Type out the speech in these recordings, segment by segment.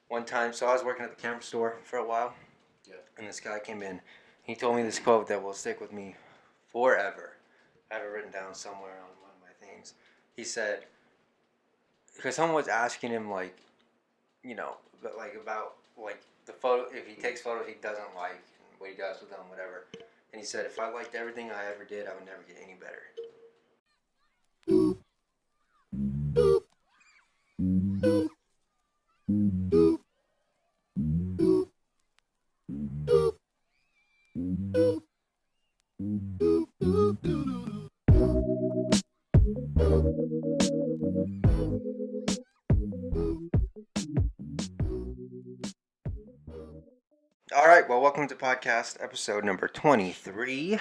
one time, so I was working at the camera store for a while, Yeah. and this guy came in. He told me this quote that will stick with me forever. I have it written down somewhere on one of my things. He said, because someone was asking him, like, like about like the photo, if he takes photos he doesn't like, and what he does with them, whatever. And he said, if I liked everything I ever did, I would never get any better. All right, well, welcome to podcast episode number 23.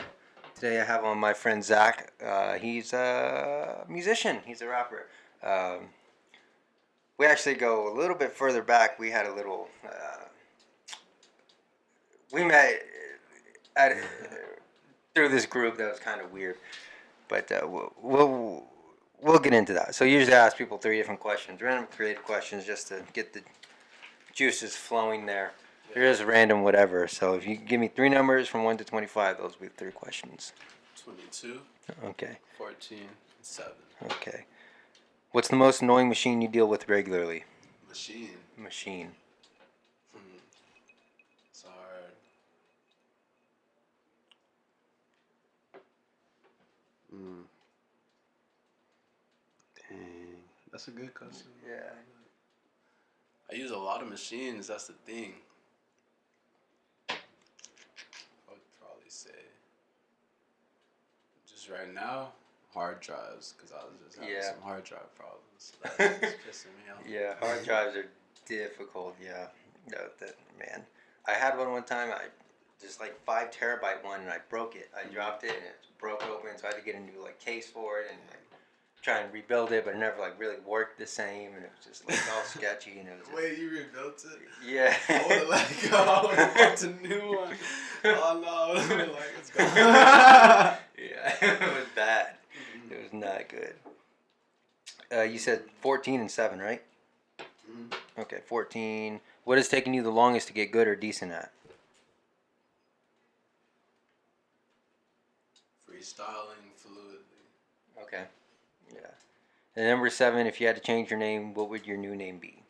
Today I have on my friend Zach. He's a musician. He's a rapper. We actually go a little bit further back. We had a little. We met at, through this group that was kind of weird, but we'll get into that. So usually I ask people 3 different questions, random creative questions, just to get the juices flowing there. There is random whatever. So if you give me 3 numbers from 1 to 25, those will be 3 questions. 22. Okay. 14. 7. Okay. What's the most annoying machine you deal with regularly? Machine. It's hard. Dang. That's a good question. Yeah. I use a lot of machines. That's the thing. I would probably say, just right now, hard drives, because I was just having some hard drive problems. So that's pissing me off. Yeah, hard drives are difficult. Yeah, man. I had one time. I just like 5 terabyte one, and I broke it. I dropped it, and it broke open. So I had to get a new case for it, and try and rebuild it, but it never really worked the same, and it was just all sketchy, and it was. Wait, you rebuilt it? Yeah. I would have let go. I would have bought a new one. Oh no, I would have been like, it's gone. Yeah, it was bad. It was not good. You said 14 and 7, right? Mm-hmm. Okay, 14. What has taken you the longest to get good or decent at? Freestyling fluidly. Okay. Yeah. And number 7, if you had to change your name, what would your new name be?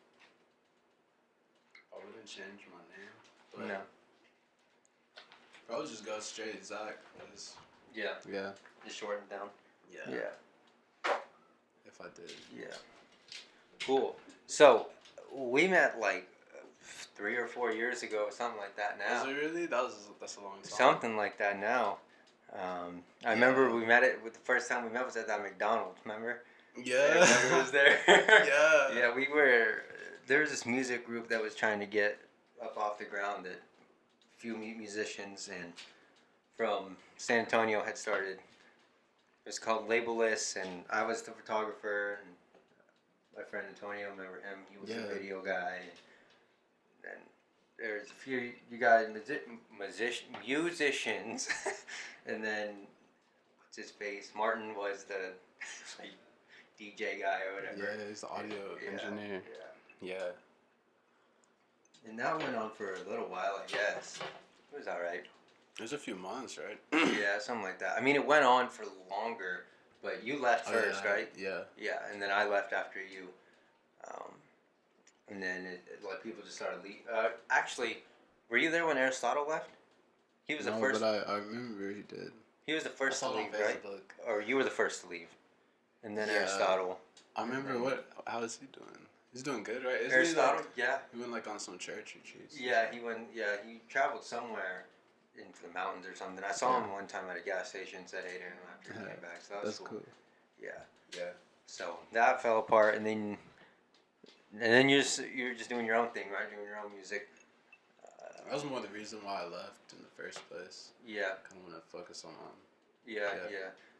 I wouldn't change my name. No. Probably just go straight Zach. Yeah. Yeah. Just shorten it down. Yeah. Yeah. If I did. Yeah. Cool. So, we met 3 or 4 years ago, something like that now. Was it really? That's a long time. Something like that now. I remember we met it. The first time we met was at that McDonald's. Remember? Yeah. Remember was there? Yeah. Yeah, we were. There was this music group that was trying to get up off the ground that a few musicians and from San Antonio had started. It was called Labelless, and I was the photographer, and my friend Antonio, remember him? He was a video guy. And there's a few you guys musicians, and then what's his face? Martin was the DJ guy or whatever. Yeah, he's the audio engineer. Yeah. And that went on for a little while, I guess. It was all right. It was a few months, right? Yeah, something like that. I mean, it went on for longer, but you left first, right? Yeah. Yeah, and then I left after you. And then people just started leaving. Actually, were you there when Aristotle left? He was the first. But I remember he did. He was the first to leave, right? Or you were the first to leave, and then Aristotle. I remember how is he doing? He's doing good, right? Isn't Aristotle, yeah. He went on some church retreats. Yeah, he went. Yeah, he traveled somewhere into the mountains or something. I saw him one time at a gas station. Said hey to him after he came back. So that was cool. Yeah. Yeah. So that fell apart, and then you're just doing your own thing, right? Doing your own music. That was more the reason why I left in the first place. Yeah. I kind of want to focus on. Yeah.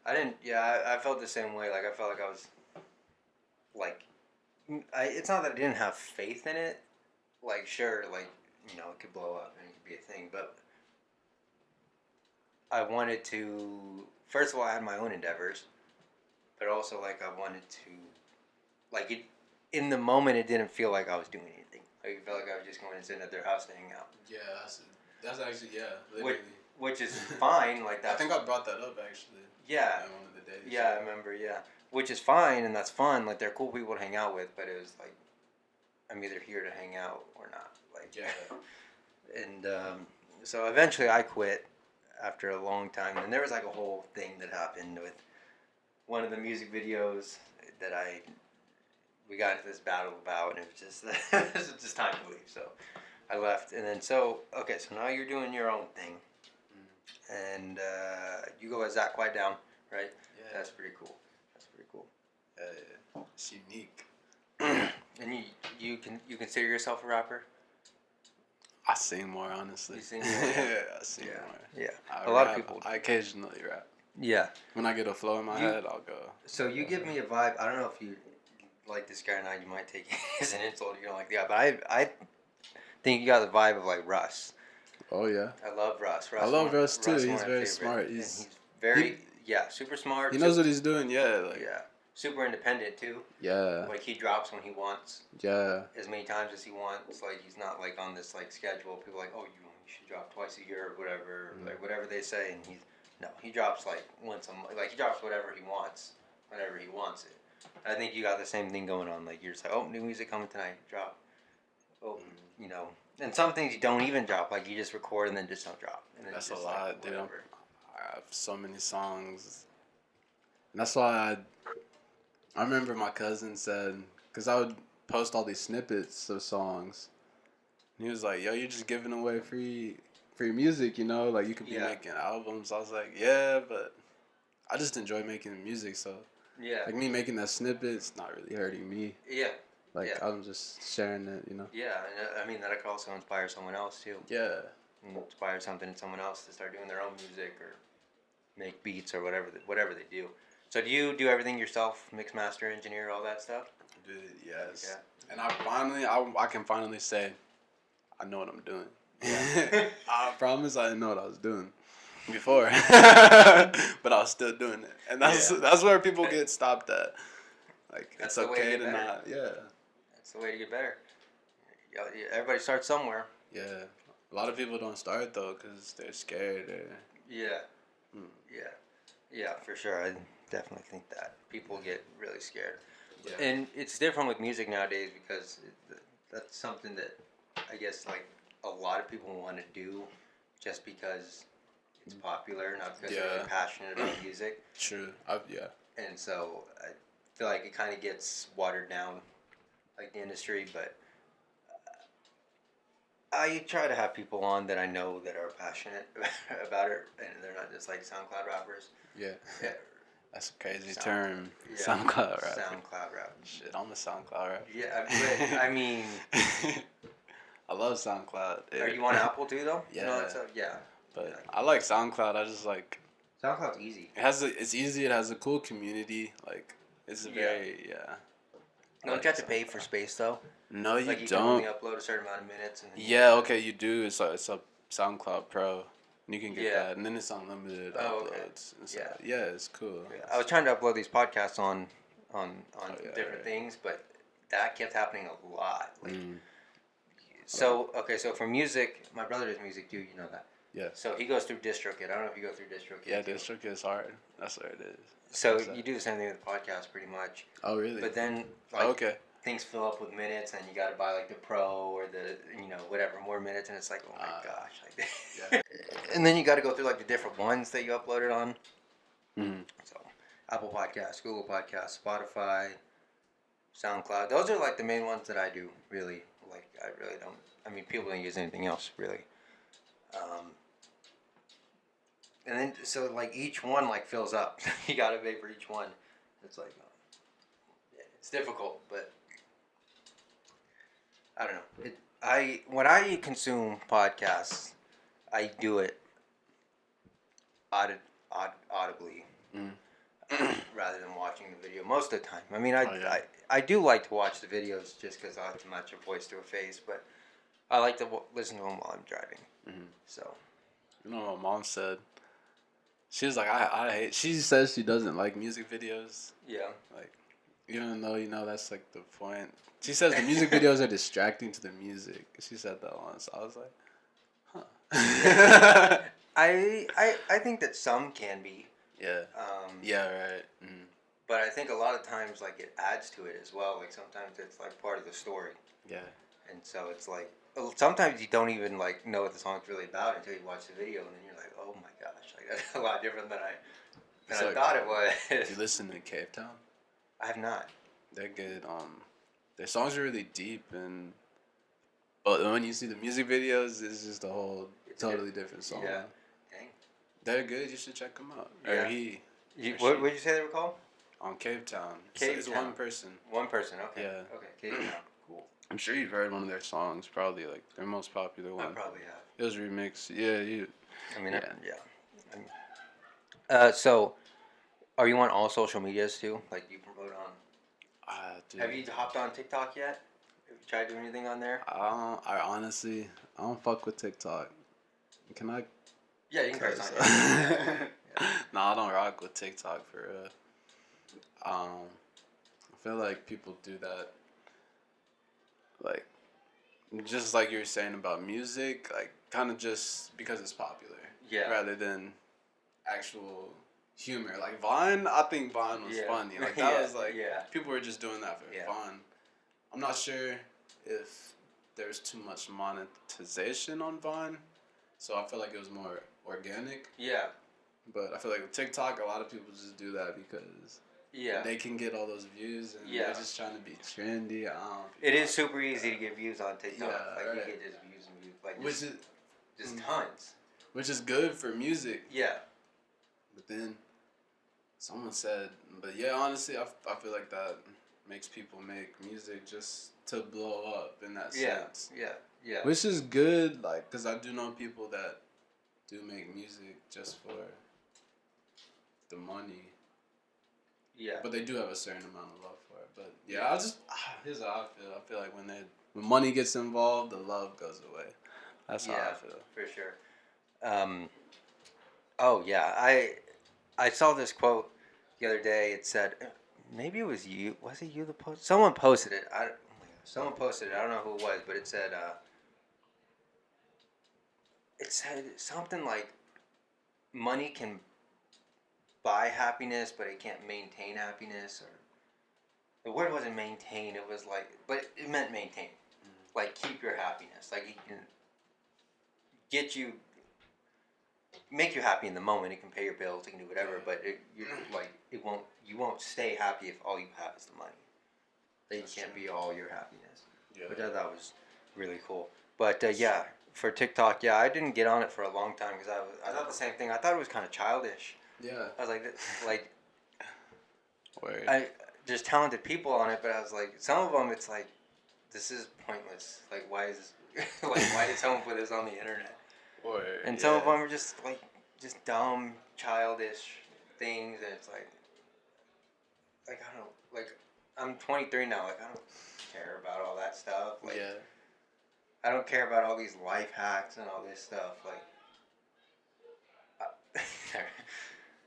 I didn't. Yeah, I felt the same way. I felt like I was. It's not that I didn't have faith in it. Sure, it could blow up and it could be a thing, but I wanted to. First of all, I had my own endeavors, but also I wanted to, in the moment, it didn't feel like I was doing anything. Like, I felt like I was just going and sitting at their house to hang out. Yeah, that's actually, yeah, literally. Which is fine. Like, that's... I think I brought that up, actually. Yeah. In one of the days. Yeah, I remember, yeah. Which is fine, and that's fun. Like, they're cool people to hang out with, but it was like, I'm either here to hang out or not. Like, yeah. And so eventually I quit after a long time. And there was like a whole thing that happened with one of the music videos that we got into this battle about, and it was just, it was just time to leave. So I left. And then, so now you're doing your own thing. And you go as ZACHQUIETDWN, right? Yeah. That's pretty cool. It's unique. And you consider yourself a rapper? I sing more, honestly. You sing more? Yeah, I sing more. Yeah. A lot of people. I occasionally rap. Yeah. When I get a flow in my head, I'll go. So you give me a vibe. I don't know if you like this guy or not. You might take it as an insult. You don't like the guy, but I think you got the vibe of like Russ. Oh yeah. I love Russ. I love Russ too. He's very smart. He's very super smart. He knows what he's doing. Yeah. Like, yeah. Super independent too. Yeah. Like he drops when he wants. Yeah. As many times as he wants. Like he's not like on this like schedule. People are like, oh, you should drop twice a year or whatever. Like whatever they say, and he drops like once a month. Like he drops whatever he wants, whenever he wants it. I think you got the same thing going on. Like you're just like, oh, new music coming tonight, drop. Oh, you know. And some things you don't even drop. Like you just record and then just don't drop. And then that's just, a lot, like, dude. I have so many songs, and that's why I remember my cousin said, because I would post all these snippets of songs, and he was like, yo, you're just giving away free music, you know? Like, you could be making albums. I was like, yeah, but I just enjoy making the music, so... Yeah. Like, me making that snippet, it's not really hurting me. Yeah. Like, I'm just sharing it, you know? Yeah, and I mean, that could also inspire someone else, too. Yeah. And inspire something in someone else to start doing their own music or make beats or whatever they do. So do you do everything yourself, mix, master, engineer, all that stuff? Dude, yes. Yeah. And I can finally say, I know what I'm doing. Yeah. I promise I didn't know what I was doing before. But I was still doing it. And that's where people get stopped at. Like, That's it's okay to better. not, That's the way to get better. Everybody starts somewhere. Yeah. A lot of people don't start, though, because they're scared. Yeah. Yeah, for sure. I definitely think that. People get really scared. Yeah. And it's different with music nowadays because that's something that I guess like a lot of people want to do just because it's popular, not because they're really passionate about music. True. And so I feel like it kind of gets watered down, like the industry, but I try to have people on that I know that are passionate about it, and they're not just like SoundCloud rappers. Yeah. That's a crazy term. Yeah. SoundCloud rapper. SoundCloud rapper. Shit, I'm a SoundCloud rapper. Yeah, but, I mean... I love SoundCloud. Are you on Apple too, though? Yeah. You know, yeah. But I like SoundCloud. I just like... SoundCloud's easy. It's easy. It has a cool community. Like, it's very... Don't you have to pay for space, though? No, you like you don't. Can only upload a certain amount of minutes. And okay, you do. It's a SoundCloud Pro. And you can get that. And then it's unlimited uploads. Okay. Yeah, it's cool. Yeah. I was trying to upload these podcasts on different things, but that kept happening a lot. Like, so for music, my brother does music too, you know that. Yeah. So he goes through DistroKid. I don't know if you go through DistroKid. Yeah, DistroKid is hard. That's what it is. So you do the same thing with the podcast pretty much. Oh, really? But then, things fill up with minutes, and you got to buy like the Pro or the whatever more minutes, and it's like, oh my gosh, like and then you got to go through like the different ones that you uploaded on. So Apple Podcasts, Google Podcasts, Spotify, SoundCloud. Those are like the main ones that I do. Really, like I really don't. I mean, people don't use anything else really. And then so like each one like fills up. You got to pay for each one. It's like it's difficult, but. I don't know. When I consume podcasts, I do it audibly rather than watching the video most of the time. I mean, I do like to watch the videos just because I like to match a voice to a face, but I like to listen to them while I'm driving. So, you know what my mom said? She was like, I hate. She says she doesn't like music videos. Yeah. Like, Even though that's like the point. She says the music videos are distracting to the music. She said that once. I was like, huh. I think that some can be. Yeah. Yeah. Right. Mm. But I think a lot of times, like, it adds to it as well. Like, sometimes it's like part of the story. Yeah. And so it's like, sometimes you don't even like know what the song's really about until you watch the video, and then you're like, oh my gosh, like that's a lot different than I thought it was. Did you listen to Cave Town? I have not. They're good. Their songs are really deep, but when you see the music videos, it's just a whole totally different song. Yeah. Dang. They're good. You should check them out. Yeah. Or What did you say they were called? On Cave Town. Cave It's Town. one person. One person. Okay. Yeah. Okay. Cave Town. Cool. I'm sure you've heard one of their songs. Probably like their most popular one. I probably have. It was remixed. Yeah. You. I mean, Yeah. So, are you on all social medias too? Like you promote on? Dude. Have you hopped on TikTok yet? Have you tried doing anything on there? I honestly, I don't fuck with TikTok. Can I? Yeah, you can curse on it. Yeah. No, I don't rock with TikTok for real. I feel like people do that, like, just like you were saying about music, like, kind of just because it's popular. Yeah. Rather than actual humor. Like, Vine, I think Vine was funny. Like, that was like, people were just doing that for fun. I'm not sure if there's too much monetization on Vine, so I feel like it was more organic. Yeah. But I feel like with TikTok, a lot of people just do that because they can get all those views and they're just trying to be trendy. It is super easy to get views on TikTok. Yeah, like you get just views and views, like just Mm-hmm. tons. Which is good for music. Yeah. But then someone said, but yeah, honestly, I feel like that makes people make music just to blow up in that sense. Yeah. Which is good, like, because I do know people that do make music just for the money. Yeah. But they do have a certain amount of love for it. But yeah, here's how I feel. I feel like when money gets involved, the love goes away. That's how I feel. For sure. Oh yeah, I saw this quote the other day. It said, maybe it was you. Was it you that posted? Someone posted it. Someone posted it. I don't know who it was, but it said something like, money can buy happiness, but it can't maintain happiness. Or the word wasn't maintain. It was like, but it meant maintain. Like, keep your happiness. Like, it can make you happy in the moment. It can pay your bills. It can do whatever. But you won't stay happy if all you have is the money. They can't be all your happiness. Yeah. Which I thought was really cool. But yeah, for TikTok, I didn't get on it for a long time because I thought the same thing. I thought it was kind of childish. Yeah. I was like, Word. there's talented people on it, but I was like, some of them, it's like, this is pointless. Like, why is this? Like, why did someone put this on the internet? Word. And some of them are just dumb, childish things, and it's like I don't like. I'm 23 now. Like, I don't care about all that stuff. Like, I don't care about all these life hacks and all this stuff. Like,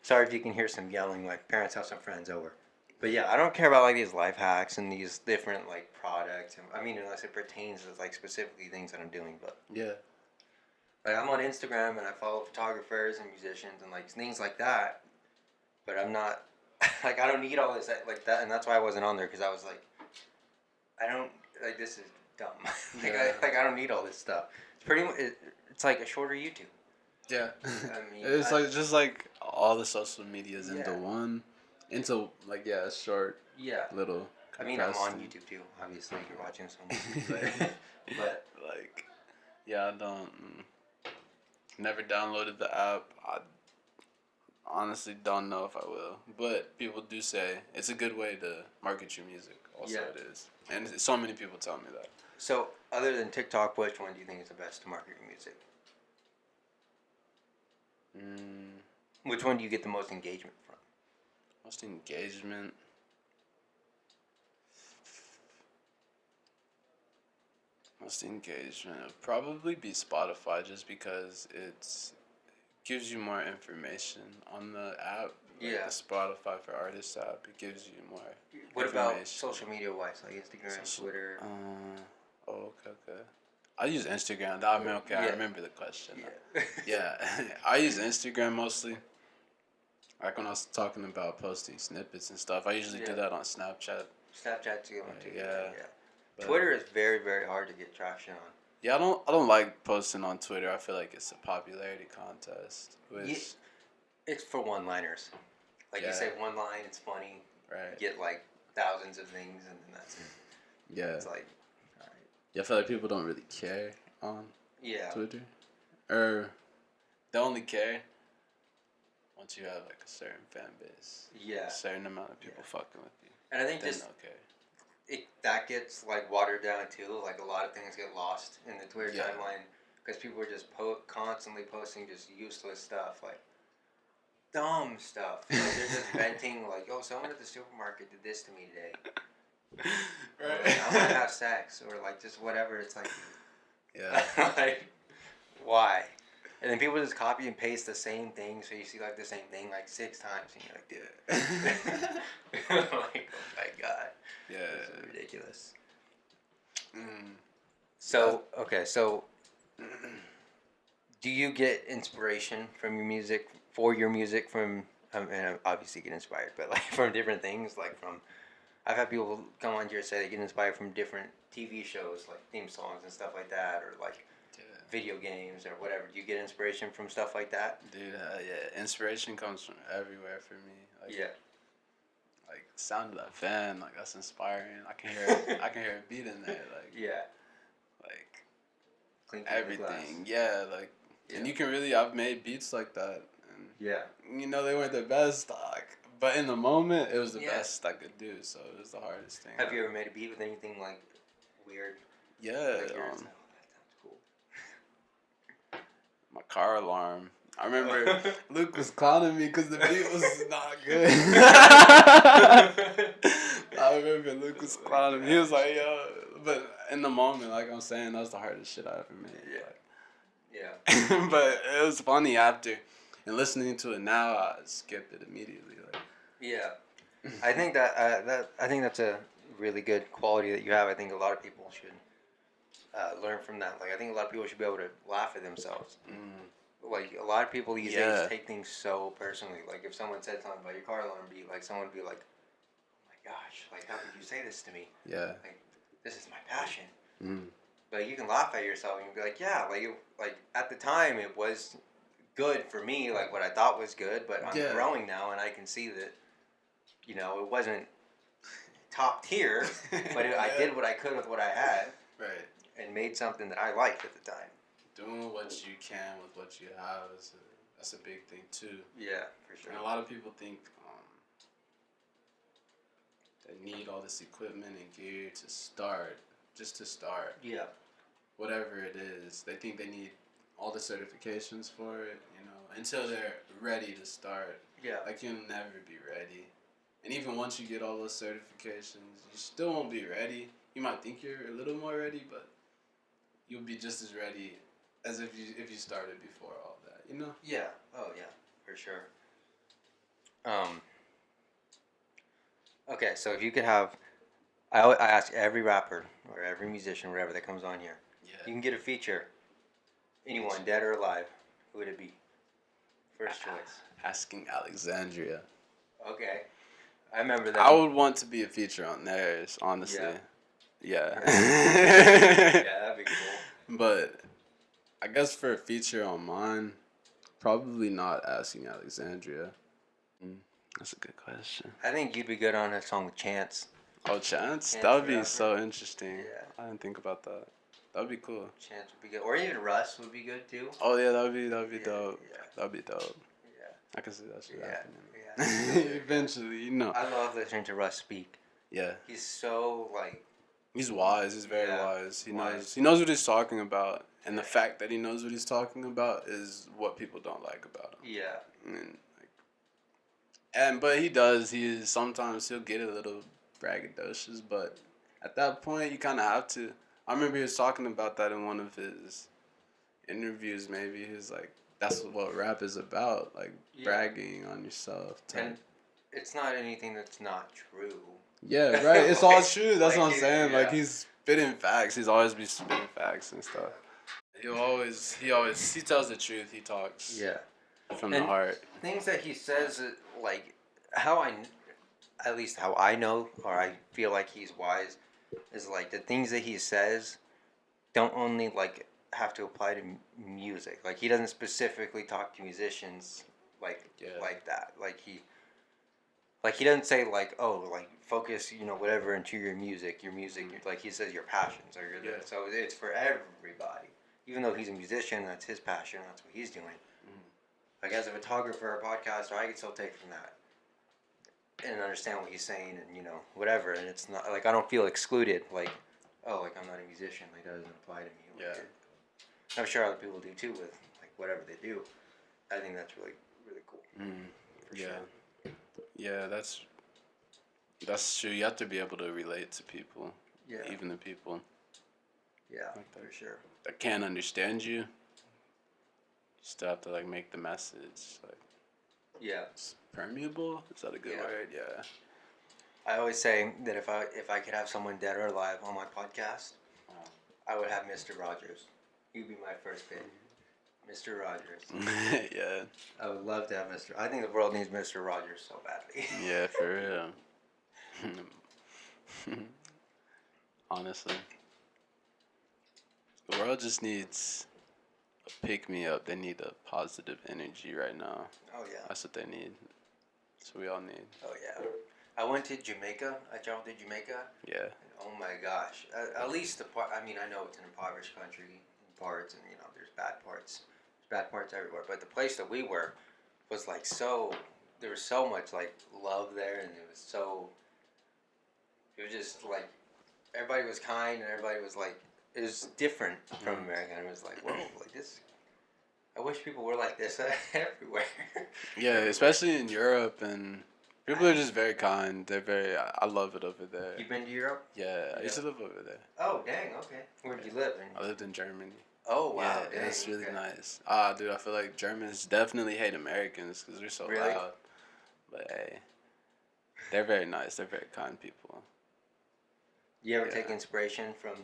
sorry if you can hear some yelling. Like, parents have some friends over. But yeah, I don't care about like these life hacks and these different like products. I mean, unless it pertains to like specifically things that I'm doing. But yeah, like, I'm on Instagram and I follow photographers and musicians and like things like that. But I'm not like, I don't need all this like that, and that's why I wasn't on there, because I was like, I don't like, this is dumb. I don't need all this stuff. It's pretty much it's like a shorter YouTube. Yeah. I mean, it's like just like all the social medias into one. Into like a short little. I mean, I'm on YouTube too. Obviously, you're watching something, but like, I don't. Never downloaded the app. I honestly don't know if I will, but people do say it's a good way to market your music. Also, it is, and so many people tell me that. So, other than TikTok, which one do you think is the best to market your music? Which one do you get the most engagement from? Most engagement. Most engagement would probably be Spotify, just because it gives you more information on the app. Like the Spotify for Artists app, it gives you more What about information. social media wise, like Instagram, Twitter? Okay. I use Instagram. I mean, okay, I Yeah. remember the question. Yeah. Yeah, I use Instagram mostly. Like when I was talking about posting snippets and stuff, I usually do that on Snapchat. Snapchat's a good one too. Yeah. But Twitter is very, very hard to get traction on. Yeah, I don't like posting on Twitter. I feel like it's a popularity contest. Which it's for one-liners. Like you say one line, it's funny. Right. You get like thousands of things, and then that's it. Yeah. It's like, all right. Yeah, I feel like people don't really care on Twitter, or they only care once you have like a certain fan base. Yeah. A certain amount of people fucking with you. And I think that gets like watered down too. Like a lot of things get lost in the Twitter timeline because people are just constantly posting just useless stuff, like dumb stuff. Like they're just venting, like, "Oh, someone at the supermarket did this to me today." Right. Like, I want to have sex, or like just whatever. It's like, like, why? And then people just copy and paste the same thing, so you see like the same thing like 6 times, and you're like, dude. Like, oh my god. Yeah. This is ridiculous. So, okay, so do you get inspiration from your music, from, and obviously get inspired, but like from different things, like from, I've had people come on here say they get inspired from different TV shows, like theme songs and stuff like that, or like video games or whatever. Do you get inspiration from stuff like that? Dude, inspiration comes from everywhere for me. Like, like the sound of that fan, like that's inspiring. I can hear a beat in there, like like clinking everything. Like and you can really. I've made beats like that, and you know they weren't the best, like, but in the moment it was the best I could do. So it was the hardest thing. Have you ever made a beat with anything like weird? Yeah. Like my car alarm. I remember Luke was clowning me because the beat was not good. I remember Luke was clowning me. He was like, yo. But in the moment, like I'm saying, that was the hardest shit I ever made. But it was funny after. And listening to it now, I skipped it immediately. Like. I think that's a really good quality that you have. I think a lot of people should learn from that. Like, I think a lot of people should be able to laugh at themselves. Like, a lot of people these days take things so personally. Like, if someone said something about your car alarm beat, like, someone would be like, "Oh my gosh, like, how could you say this to me? Like, this is my passion." But you can laugh at yourself and be like, "Yeah, like at the time it was good for me, like what I thought was good, but I'm growing now and I can see that, you know, it wasn't top tier, but I did what I could with what I had." Right. And made something that I liked at the time. Doing what you can with what you have that's a big thing too. Yeah, for sure. And a lot of people think they need all this equipment and gear to start, just to start. Yeah. Whatever it is, they think they need all the certifications for it, you know, until they're ready to start. Yeah. Like, you'll never be ready. And even once you get all those certifications, you still won't be ready. You might think you're a little more ready, but you'll be just as ready as if you started before all that, you know? Yeah. Oh, yeah, for sure. Okay, so if you could have, I ask every rapper or every musician, whatever that comes on here, you can get a feature, anyone, dead or alive, who would it be? First choice. Asking Alexandria. Okay. I remember that. I would want to be a feature on theirs, honestly. Yeah. That'd be cool. But I guess for a feature on mine, probably not Asking Alexandria. That's a good question. I think you'd be good on a song with Chance. Oh, Chance? That would be so interesting. Yeah. I didn't think about that. That would be cool. Chance would be good. Or even Russ would be good too. Oh yeah, that would be dope. Yeah. That would be dope. Yeah. I can see that shit happening. Eventually, you know. I love listening to Russ speak. Yeah. He's so like. He's wise. He's very wise. He knows what he's talking about, and the fact that he knows what he's talking about is what people don't like about him. Yeah. But he does. Sometimes he'll get a little braggadocious, but at that point you kind of have to. I remember he was talking about that in one of his interviews. Maybe he was like, "That's what rap is about, like bragging on yourself." And it's not anything that's not true. Yeah, right. It's all true. That's Like, what I'm saying. yeah. Like he's spitting facts. He's always be spitting facts and stuff. He tells the truth. He talks Yeah. from the And heart. things that he says, like how I, at least how I know, or I feel like he's wise, is like the things that he says don't only like have to apply to music. Like he doesn't specifically talk to musicians like that. Like he doesn't say like, oh, like focus, whatever into your music. Like he says your passions are your. Yeah. So it's for everybody. Even though he's a musician, that's his passion. That's what he's doing. Like as a photographer or podcaster, I can still take from that and understand what he's saying, and whatever. And it's not like I don't feel excluded. Like, oh, like I'm not a musician. Like that doesn't apply to me. Like, I'm sure other people do too with like whatever they do. I think that's really really cool. For sure. Yeah, that's true. You have to be able to relate to people. Yeah. Even the people. Yeah, like for sure. That can't understand you. You still have to like make the message like. Yeah. Permeable? Is that a good word? Yeah. I always say that if I could have someone dead or alive on my podcast, I would have Mr. Rogers. He'd be my first pick. Mr. Rogers. Yeah. I would love to have Mr. I think the world needs Mr. Rogers so badly. Yeah, for real. Honestly. The world just needs a pick-me-up. They need a positive energy right now. Oh, yeah. That's what they need. That's what we all need. Oh, yeah. I went to Jamaica. I traveled to Jamaica. Yeah. Oh, my gosh. At least the part, I mean, I know it's an impoverished country in parts, and, there's bad parts. There's bad parts everywhere. But the place that we were was, like, there was so much, like, love there, and it was just, like, everybody was kind, and everybody was, like, it was different from America, and it was like, whoa, like this. I wish people were like this everywhere. Yeah, especially in Europe, and people are just very kind. They're I love it over there. You been to Europe? Yeah, I used to live over there. Oh, dang, okay. Where'd you live? I lived in Germany. Oh, wow. Yeah, dang, it's really okay. nice. Dude, I feel like Germans definitely hate Americans because they're so loud. But hey, they're very nice. They're very kind people. You ever take inspiration from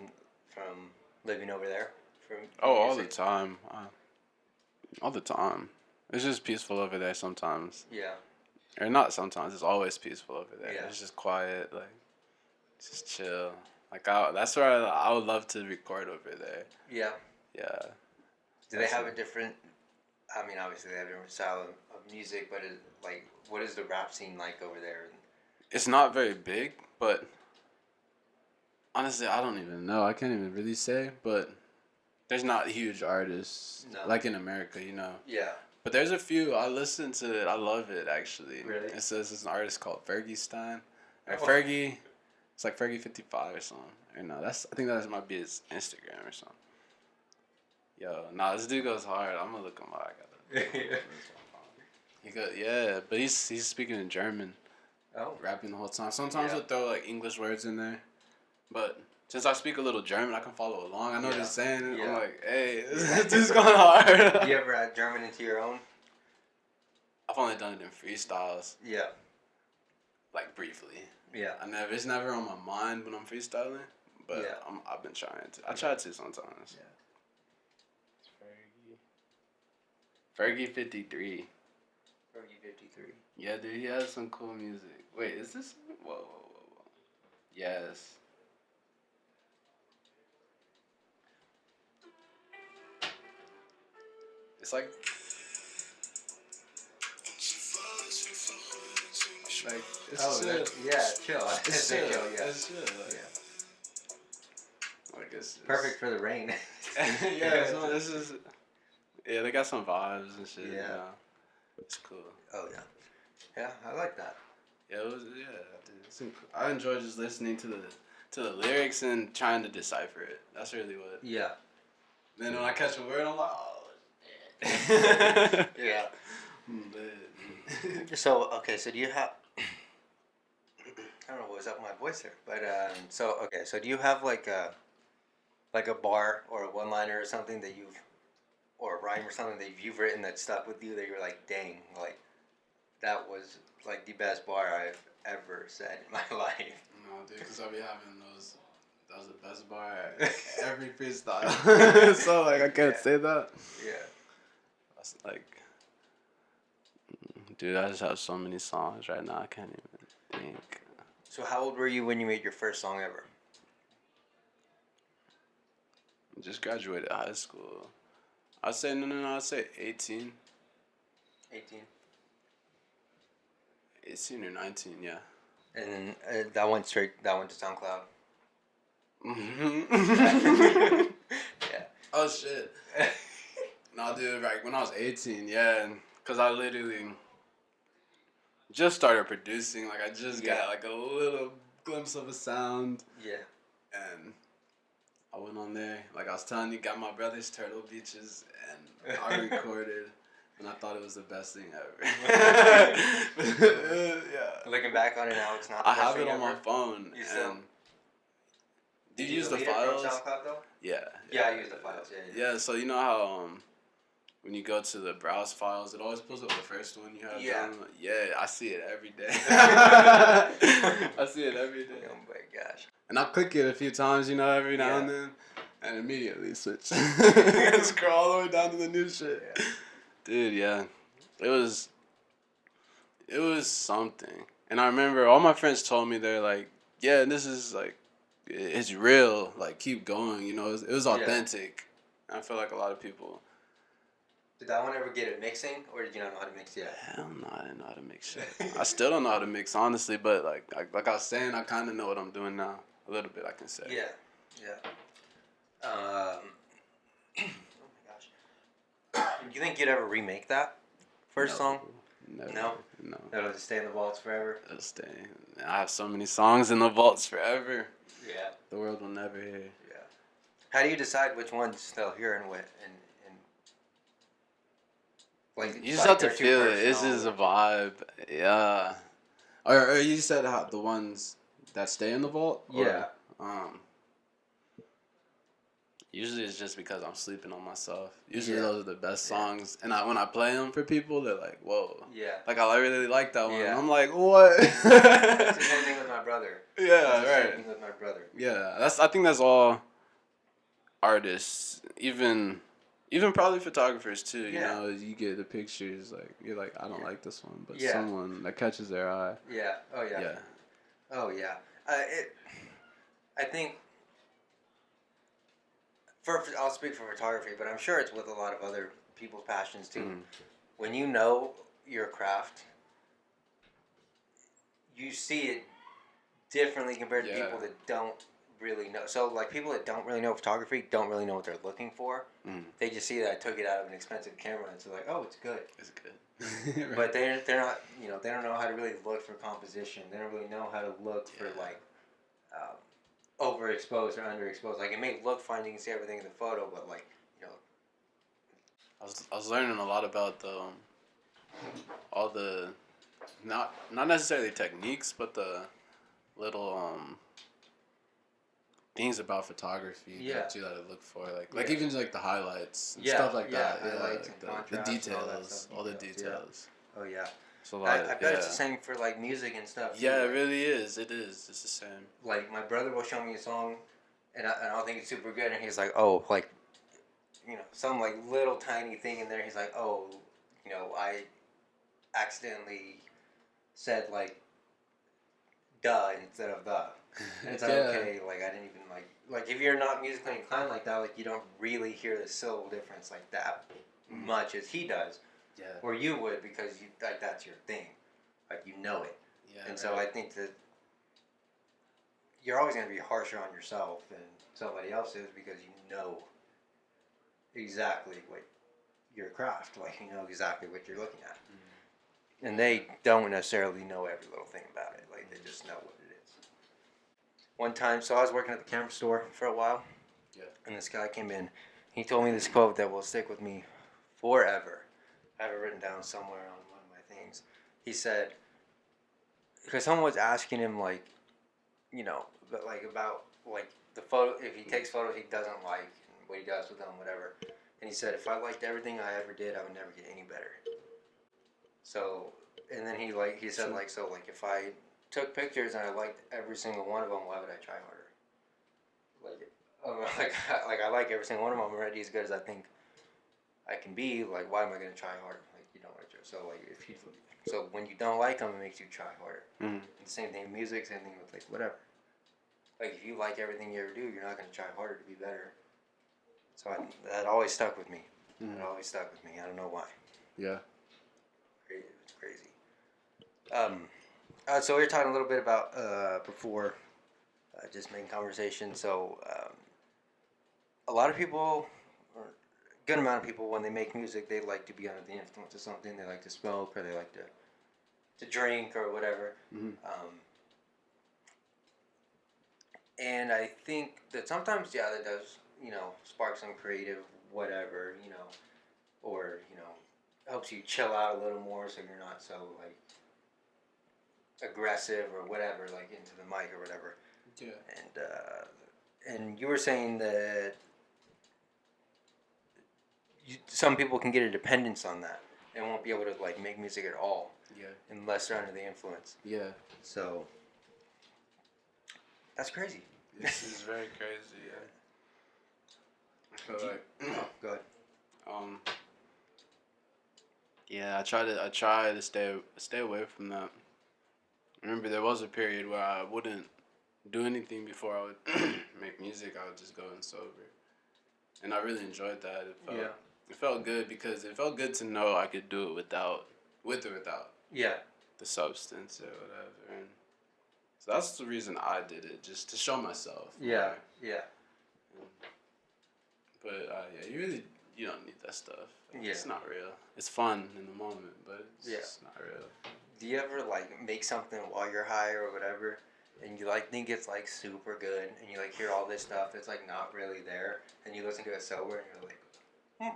living over there? All the time. All the time. It's just peaceful over there sometimes. Yeah. Or not sometimes. It's always peaceful over there. Yeah. It's just quiet, like just chill. Like that's where I would love to record over there. Yeah. Yeah. Do they have a different? I mean, obviously they have a different style of music, but what is the rap scene like over there? It's not very big, but honestly, I don't even know. I can't even really say, but there's not huge artists like in America, Yeah. But there's a few. I listen to it. I love it, actually. Really? It says it's an artist called Fergie Stein. Or Fergie. It's like Fergie 55 or something. Or no, I think that might be his Instagram or something. Yo, this dude goes hard. I'm gonna look him up. But he's speaking in German. Oh. Rapping the whole time. Sometimes he'll throw like English words in there. But since I speak a little German, I can follow along. I know what he's saying. I'm like, hey, this dude's going hard. You ever add German into your own? I've only done it in freestyles. Yeah. Like briefly. Yeah. It's never on my mind when I'm freestyling. But I've been trying to. I try to sometimes. Yeah. Fergie 53. Fergie 53. Yeah, dude, he has some cool music. Wait, is this? Whoa. Yes. It's like it's chill. Chill. It's chill. Yeah. It's chill. Like it's perfect for the rain. This is. Yeah, they got some vibes and shit. Yeah. It's cool. Oh yeah. Yeah, I like that. Yeah, dude. I enjoy just listening to the lyrics and trying to decipher it. That's really what. Yeah. Then when I catch a word, I'm like, oh. Yeah. So do you have? I don't know what was up with my voice there, but so do you have like a bar or a one-liner or something that or a rhyme or something that you've written that stuck with you that you're like, dang, like that was like the best bar I've ever said in my life. No, dude, because I'll be having those. That was the best bar at every freestyle. So, like, I can't say that. Yeah. That's like, dude, I just have so many songs right now. I can't even think. So how old were you when you made your first song ever? Just graduated high school. I'd say, I'd say 18. 18. 18 or 19, yeah. And then that went to SoundCloud. Mm-hmm. Yeah. Oh, shit. No, dude, like, when I was 18, yeah. Because I literally just started producing. Like, I just got, like, a little glimpse of a sound. Yeah. And I went on there. Like I was telling you, got my brother's Turtle Beaches, and I recorded. And I thought it was the best thing ever. Yeah. Looking back on it now, it's not the I best have thing it on ever. my phone. You still? And did you you use the delete it files? from SoundCloud though? Yeah. Yeah, I use the files. Yeah, so you know how when you go to the browse files, it always pulls up the first one you have downloaded? Yeah, I see it every day. I see it every day. Oh my gosh. And I'll click it a few times, you know, every now and then, and immediately switch. Scroll all the way down to the new shit. Yeah. Dude, yeah. It was something. And I remember all my friends told me, they're like, yeah, this is like, it's real. Like, keep going, you know. It was authentic. I feel like a lot of people. Did that one ever get a mixing, or did you not know how to mix yet? Hell no, I didn't know how to mix shit. I still don't know how to mix, honestly, but like I was saying, I kind of know what I'm doing now. A little bit, I can say. Yeah, yeah. Oh my gosh. Do you think you'd ever remake that first song? Never, No? No. It'll just stay in the vaults forever? It'll stay. I have so many songs in the vaults forever. Yeah. The world will never hear. Yeah. How do you decide which ones they'll hear and what? And like, you just have to feel it. It's just a vibe. Yeah. Or you said how the ones that stay in the vault? Yeah. Or, usually it's just because I'm sleeping on myself. Usually those are the best songs. And when I play them for people, they're like, whoa. Yeah. Like, I really like that one. Yeah. I'm like, what? It's the same thing with my brother. Yeah, It's right. the same thing with my brother. Yeah. I think that's all artists, even probably photographers too. You know, you get the pictures, like, you're like, I don't like this one, but someone that catches their eye. Yeah. Oh, yeah. Yeah. Oh, yeah. I think... I'll speak for photography, but I'm sure it's with a lot of other people's passions too. Mm. When you know your craft, you see it differently compared to people that don't really know. So, like, people that don't really know photography don't really know what they're looking for. Mm. They just see that I took it out of an expensive camera, and it's like, oh, it's good. It's good. Right. But they're not, you know, they don't know how to really look for composition. They don't really know how to look for, like, overexposed or underexposed. Like, it may look fine, you can see everything in the photo, but, like, you know. I was learning a lot about all the not necessarily techniques, but the little things about photography that you gotta look for, like even just like the highlights and stuff like that. Highlights like and the details, all the details. Yeah. Oh yeah. So I bet it's the same for like music and stuff. Yeah, it really is. It is. It's the same. Like, my brother will show me a song, and I'll think it's super good, and he's like, oh, like, you know, some like little tiny thing in there. He's like, oh, you know, I accidentally said like duh instead of the. And it's like, okay, like, I didn't even like if you're not musically inclined like that, like, you don't really hear the syllable difference like that much as he does. Yeah. Or you would, because you like that's your thing, like, you know it. Yeah. And so I think that you're always going to be harsher on yourself than somebody else is, because you know exactly what your craft, like, you know exactly what you're looking at. Mm-hmm. And they don't necessarily know every little thing about it. Like, they just know what it is. One time, so I was working at the camera store for a while, and this guy came in. He told me this quote that will stick with me forever. I have it written down somewhere on one of my things. He said, because someone was asking him, like, you know, but like about like the photo, if he takes photos he doesn't like, and what he does with them, whatever. And he said, if I liked everything I ever did, I would never get any better. So, and then he said, like, so, like, if I took pictures and I liked every single one of them, why would I try harder? Like I like every single one of them. I'm already as good as I think I can be. Like, why am I gonna try harder? Like, you don't want to. So so when you don't like them, it makes you try harder. Mm-hmm. Same thing with music. Same thing with like whatever. Like if you like everything you ever do, you're not gonna try harder to be better. So that always stuck with me. Mm-hmm. It always stuck with me. I don't know why. Yeah. It's crazy. So we were talking a little bit about before, just making conversation. So a lot of people, or a good amount of people, when they make music, they like to be under the influence of something. They like to smoke, or they like to drink, or whatever. Mm-hmm. And I think that sometimes, yeah, that does, spark some creative whatever, or, helps you chill out a little more so you're not so, like, aggressive or whatever, like, into the mic or whatever. Yeah. And you were saying that some people can get a dependence on that and won't be able to, like, make music at all. Yeah. Unless they're under the influence. Yeah. So, that's crazy. This is very crazy, yeah. I feel like... Oh, go ahead. Yeah, I try to stay away from that. I remember there was a period where I wouldn't do anything before I would make music. I would just go in sober, and I really enjoyed that. It felt good because it felt good to know I could do it with or without the substance or whatever. And so that's the reason I did it, just to show myself. Yeah. But you don't need that stuff. Yeah. It's not real. It's fun in the moment, but it's just not real. Do you ever like make something while you're high or whatever, and you like think it's like super good, and you like hear all this stuff that's like not really there, and you listen to it sober, and you're like,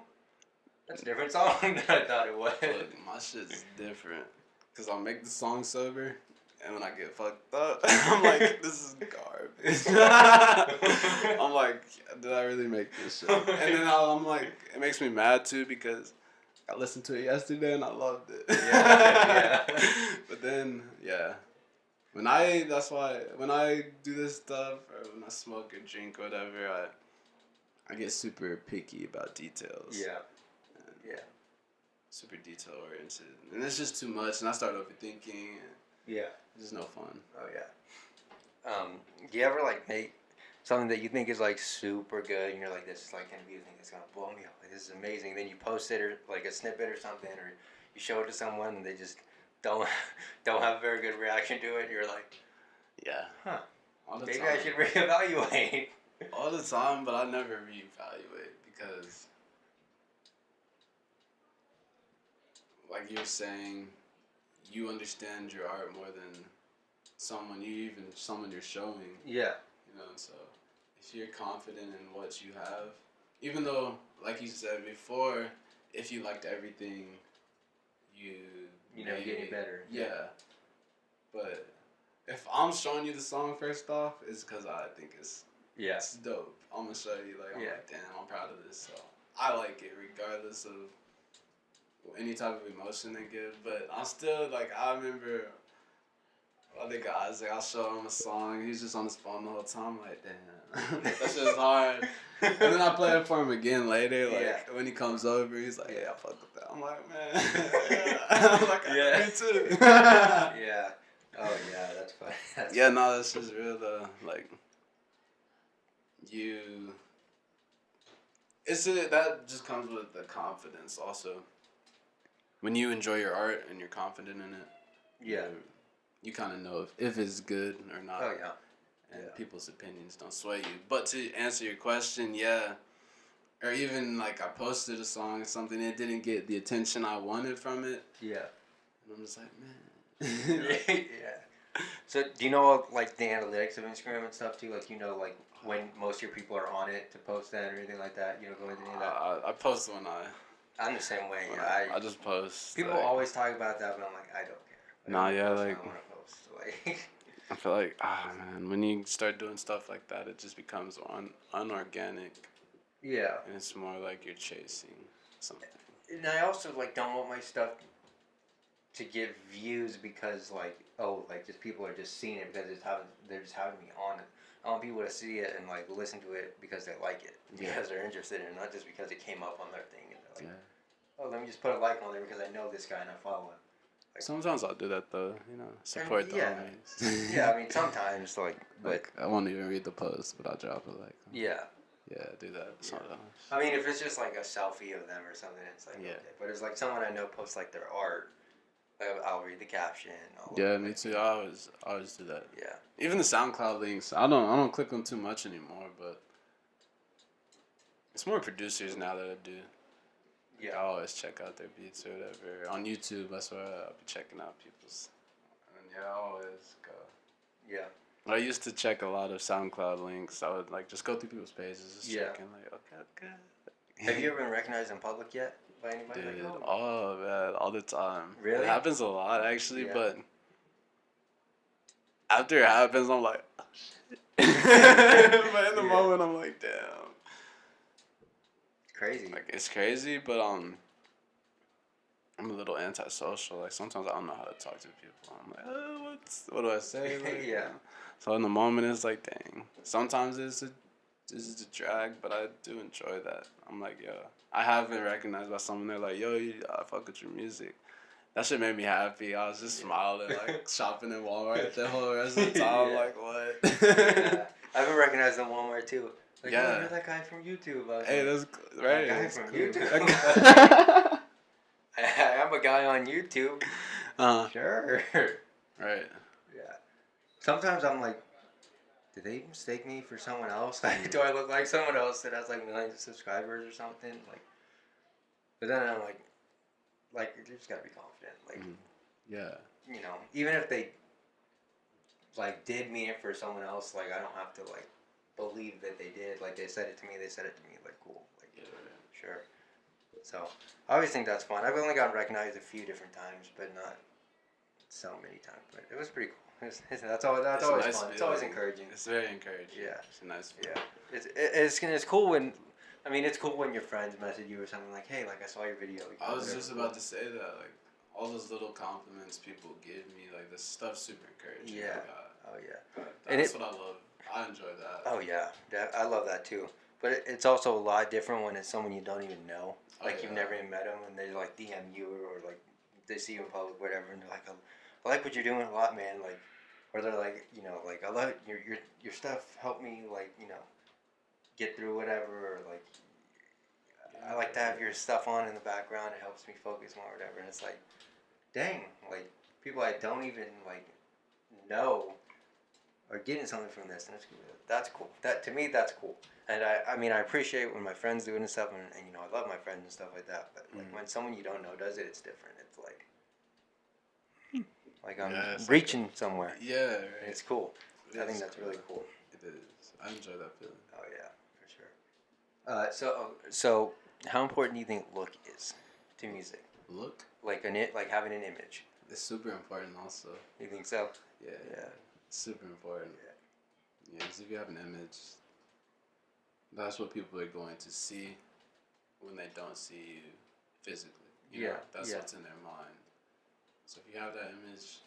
that's a different song than I thought it was. Look, my shit's different, cause I'll make the song sober, and when I get fucked up, I'm like, this is garbage. I'm like, did I really make this shit? And then I'm like, it makes me mad too because I listened to it yesterday and I loved it. Yeah. But then, yeah. When I do this stuff, or when I smoke or drink or whatever, I get super picky about details. Yeah. Super detail oriented. And it's just too much, and I start overthinking. Yeah. It's just no fun. Oh, yeah. Do you ever, like, make something that you think is, like, super good, and you're like, this is, like, going to be the thing that's going to blow me up. Like, this is amazing. Then you post it, or, like, a snippet or something, or you show it to someone, and they just don't have a very good reaction to it, and you're like, yeah. Huh. Maybe Time. I should reevaluate. All the time, but I never reevaluate because, like you're saying, you understand your art more than someone you're showing. Yeah. So if you're confident in what you have, even though, like you said before, if you liked everything, you never get any better. Yeah. But if I'm showing you the song first off, it's because I think it's dope. I'm gonna show you I'm like, damn, I'm proud of this. So I like it regardless of any type of emotion they give. But I'm still I remember other guys, I'll show him a song, he's just on his phone the whole time, like, damn, that's just hard. And then I play it for him again later, when he comes over, he's like, yeah, I fuck with that. I'm like, man. I'm like, me too. Yeah. Oh, yeah, that's funny. No, this is real, though. That just comes with the confidence, also. When you enjoy your art and you're confident in it, you kind of know if it's good or not. Oh, yeah. And people's opinions don't sway you. But to answer your question, or even I posted a song or something, it didn't get the attention I wanted from it. Yeah. And I'm just like, man. Yeah. So do you know the analytics of Instagram and stuff too? When most of your people are on it to post that or anything like that? You know, go into any of that? I post when I'm the same way. I just post. People always talk about that, but I'm like, I don't care. I want to post. I feel like, man, when you start doing stuff like that, it just becomes unorganic. Yeah. And it's more like you're chasing something. And I also don't want my stuff to get views because like just people are just seeing it because they're just having me on it. I want people to see it and like listen to it because they like it, because they're interested in it, not just because it came up on their thing and they're like, oh, let me just put a like on there because I know this guy and I follow him. Like, sometimes I'll do that though, support the homies. Yeah, I mean sometimes but I won't even read the post, but I'll drop a like. Yeah. Yeah, do that sometimes. I mean, if it's just like a selfie of them or something, it's like okay. But it's like someone I know posts like their art. I'll read the caption. Me too. I always do that. Yeah. Even the SoundCloud links, I don't click them too much anymore, but it's more producers now that I do. Yeah. I always check out their beats or whatever. On YouTube, that's where I'll be checking out people's. And I always go. Yeah. I used to check a lot of SoundCloud links. I would like just go through people's pages, just checking like, okay. Have you ever been recognized in public yet by anybody? Dude, oh man, all the time. Really? It happens a lot actually, but after it happens, I'm like, oh shit. But in the moment, I'm like, damn. Crazy. Like it's crazy, but I'm a little antisocial. Like sometimes I don't know how to talk to people. I'm like, oh, what do I say? Like, So in the moment, it's like, dang. Sometimes it's a drag, but I do enjoy that. I'm like, yo, I have been recognized by someone. They're like, yo, I fuck with your music. That shit made me happy. I was just smiling, like shopping in Walmart the whole rest of the time. Like, what? I've been recognized in Walmart too. Like, oh, you're that guy from YouTube. Hey, that's right. That guy from YouTube. I'm a guy on YouTube. Sure. Right. Yeah. Sometimes I'm like, did they mistake me for someone else? Like, do I look like someone else that has like millions of subscribers or something? Like, but then I'm like, you just gotta be confident. Like, even if they like did mean it for someone else, like I don't have to like believe that they did. Like they said it to me. Like cool. Like sure. So I always think that's fun. I've only gotten recognized a few different times, but not so many times. But it was pretty cool. That's always nice fun. Feeling. It's always encouraging. It's very encouraging. Yeah, it's a nice feeling. Yeah, it's cool when. I mean, it's cool when your friends message you or something like, "Hey, like I saw your video." I was just about to say that, like all those little compliments people give me, like this stuff's super encouraging. Yeah. Like, that's what I love. I enjoy that. Oh yeah, I love that too. But it's also a lot different when it's someone you don't even know. Like you've never even met them, and they like DM you or like they see you in public, whatever, and they're like, "I like what you're doing a lot, man." Like, or they're like, like I love your stuff. Helped me like get through whatever, or like I like to have your stuff on in the background. It helps me focus more, or whatever. And it's like, dang, like people I don't even like know are getting something from this, and that's cool. That to me, that's cool. And I mean, I appreciate when my friends do it and stuff, and I love my friends and stuff like that. But like when someone you don't know does it, it's different. It's like I'm reaching somewhere. Yeah, right. And it's cool. I think that's really cool. It is. I enjoy that feeling. Oh yeah, for sure. So how important do you think look is to music? Look? Like having an image. It's super important also. You think so? Yeah. It's super important. Yeah, because if you have an image, that's what people are going to see when they don't see you physically. You know, that's what's in their mind. So if you have that image,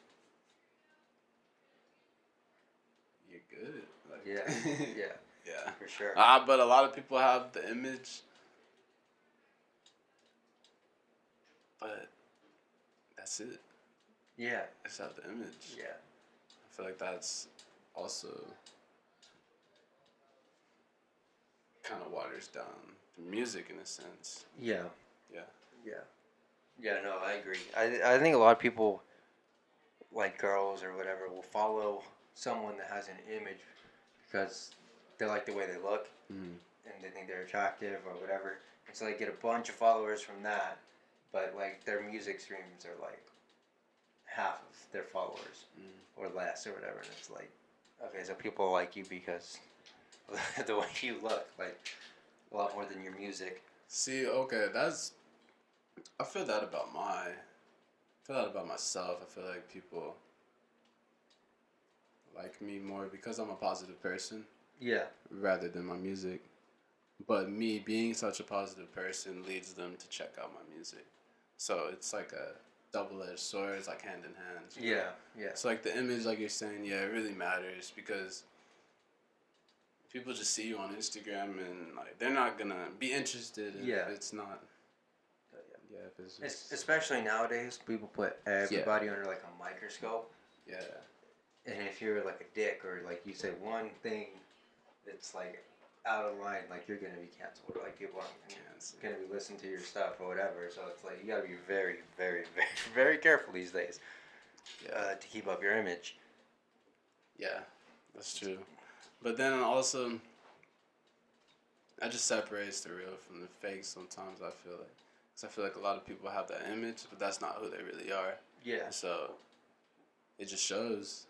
you're good. Like, yeah, for sure. But a lot of people have the image, but that's it. Yeah. It's not the image. Yeah. I feel like that's also kind of waters down the music in a sense. Yeah. Yeah. Yeah. Yeah, no, I agree. I think a lot of people, like girls or whatever, will follow someone that has an image because they like the way they look and they think they're attractive or whatever. And so they get a bunch of followers from that, but like their music streams are like half of their followers or less or whatever. And it's like, okay, so people like you because of the way you look, like a lot more than your music. See, okay, I feel that about myself. I feel like people like me more because I'm a positive person. Yeah. Rather than my music. But me being such a positive person leads them to check out my music. So it's like double-edged swords, like hand in hand. Yeah, yeah. So like the image, like you're saying, yeah, it really matters because people just see you on Instagram and like they're not gonna be interested if it's not. Yeah, if it's just, especially nowadays, people put everybody under like a microscope. Yeah. And if you're like a dick or like you say one thing that's like out of line, like you're gonna be canceled. Like people aren't gonna be listening to your stuff or whatever. So it's like you gotta be very, very, very, very careful these days to keep up your image. Yeah, that's true. But then also, that just separates the real from the fake. Sometimes I feel like, cause I feel like a lot of people have that image, but that's not who they really are. Yeah. So it just shows.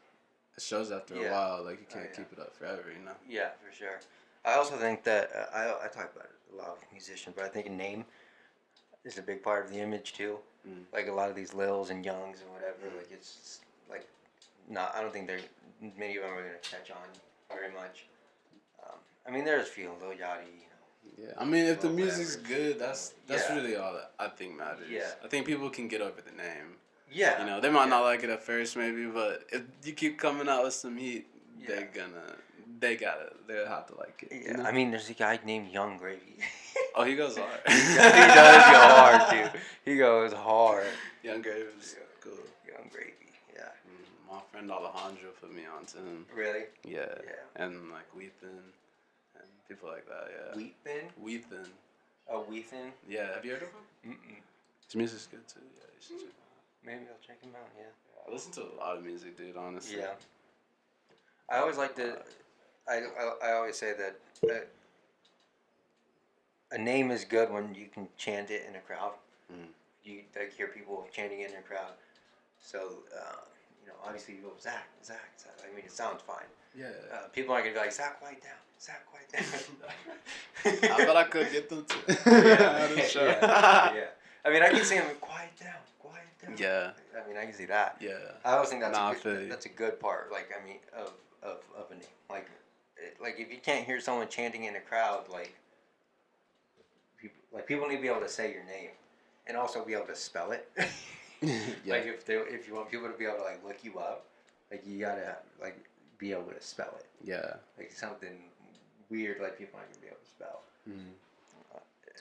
It shows after a while. Like you can't keep it up forever, you know. Yeah, for sure. I also think that I talk about it a lot with musicians, but I think a name is a big part of the image too. Like a lot of these Lils and Youngs and whatever, like it's like not. I don't think many of them are gonna catch on very much. I mean, there's a few Lil Yachty, you know. Yeah, I mean, if the music's good, that's really all that I think matters. Yeah. I think people can get over the name. Yeah. You know, they might not like it at first, maybe, but if you keep coming out with some heat, they'll have to like it. Yeah. You know? I mean, there's a guy named Young Gravy. Oh, he goes hard. He does go hard, dude. He goes hard. Young Gravy is cool. Young Gravy, yeah. My friend Alejandro put me onto him. Really? Yeah. And like Weethan and people like that, yeah. Weethan. Oh, Weethan? Yeah, have you heard of him? His music's good too, yeah. You should check him out. Maybe I'll check him out, yeah. I listen to a lot of music, dude, honestly. Yeah. I always like to, I always say that a name is good when you can chant it in a crowd. You like hear people chanting it in a crowd. So, you know, obviously you go, Zach. I mean, it sounds fine. Yeah. People aren't going to be like, Zach, quiet down. I bet I could get them to. Yeah. I mean, I can see him, quiet down. Yeah. I mean, I can see that. Yeah. I always think that's a good part. Like, I mean, of a name. Like if you can't hear someone chanting in a crowd, like people need to be able to say your name, and also be able to spell it. Like if you want people to be able to like look you up, like you gotta like be able to spell it. Yeah. Like something weird, like people aren't gonna be able to spell.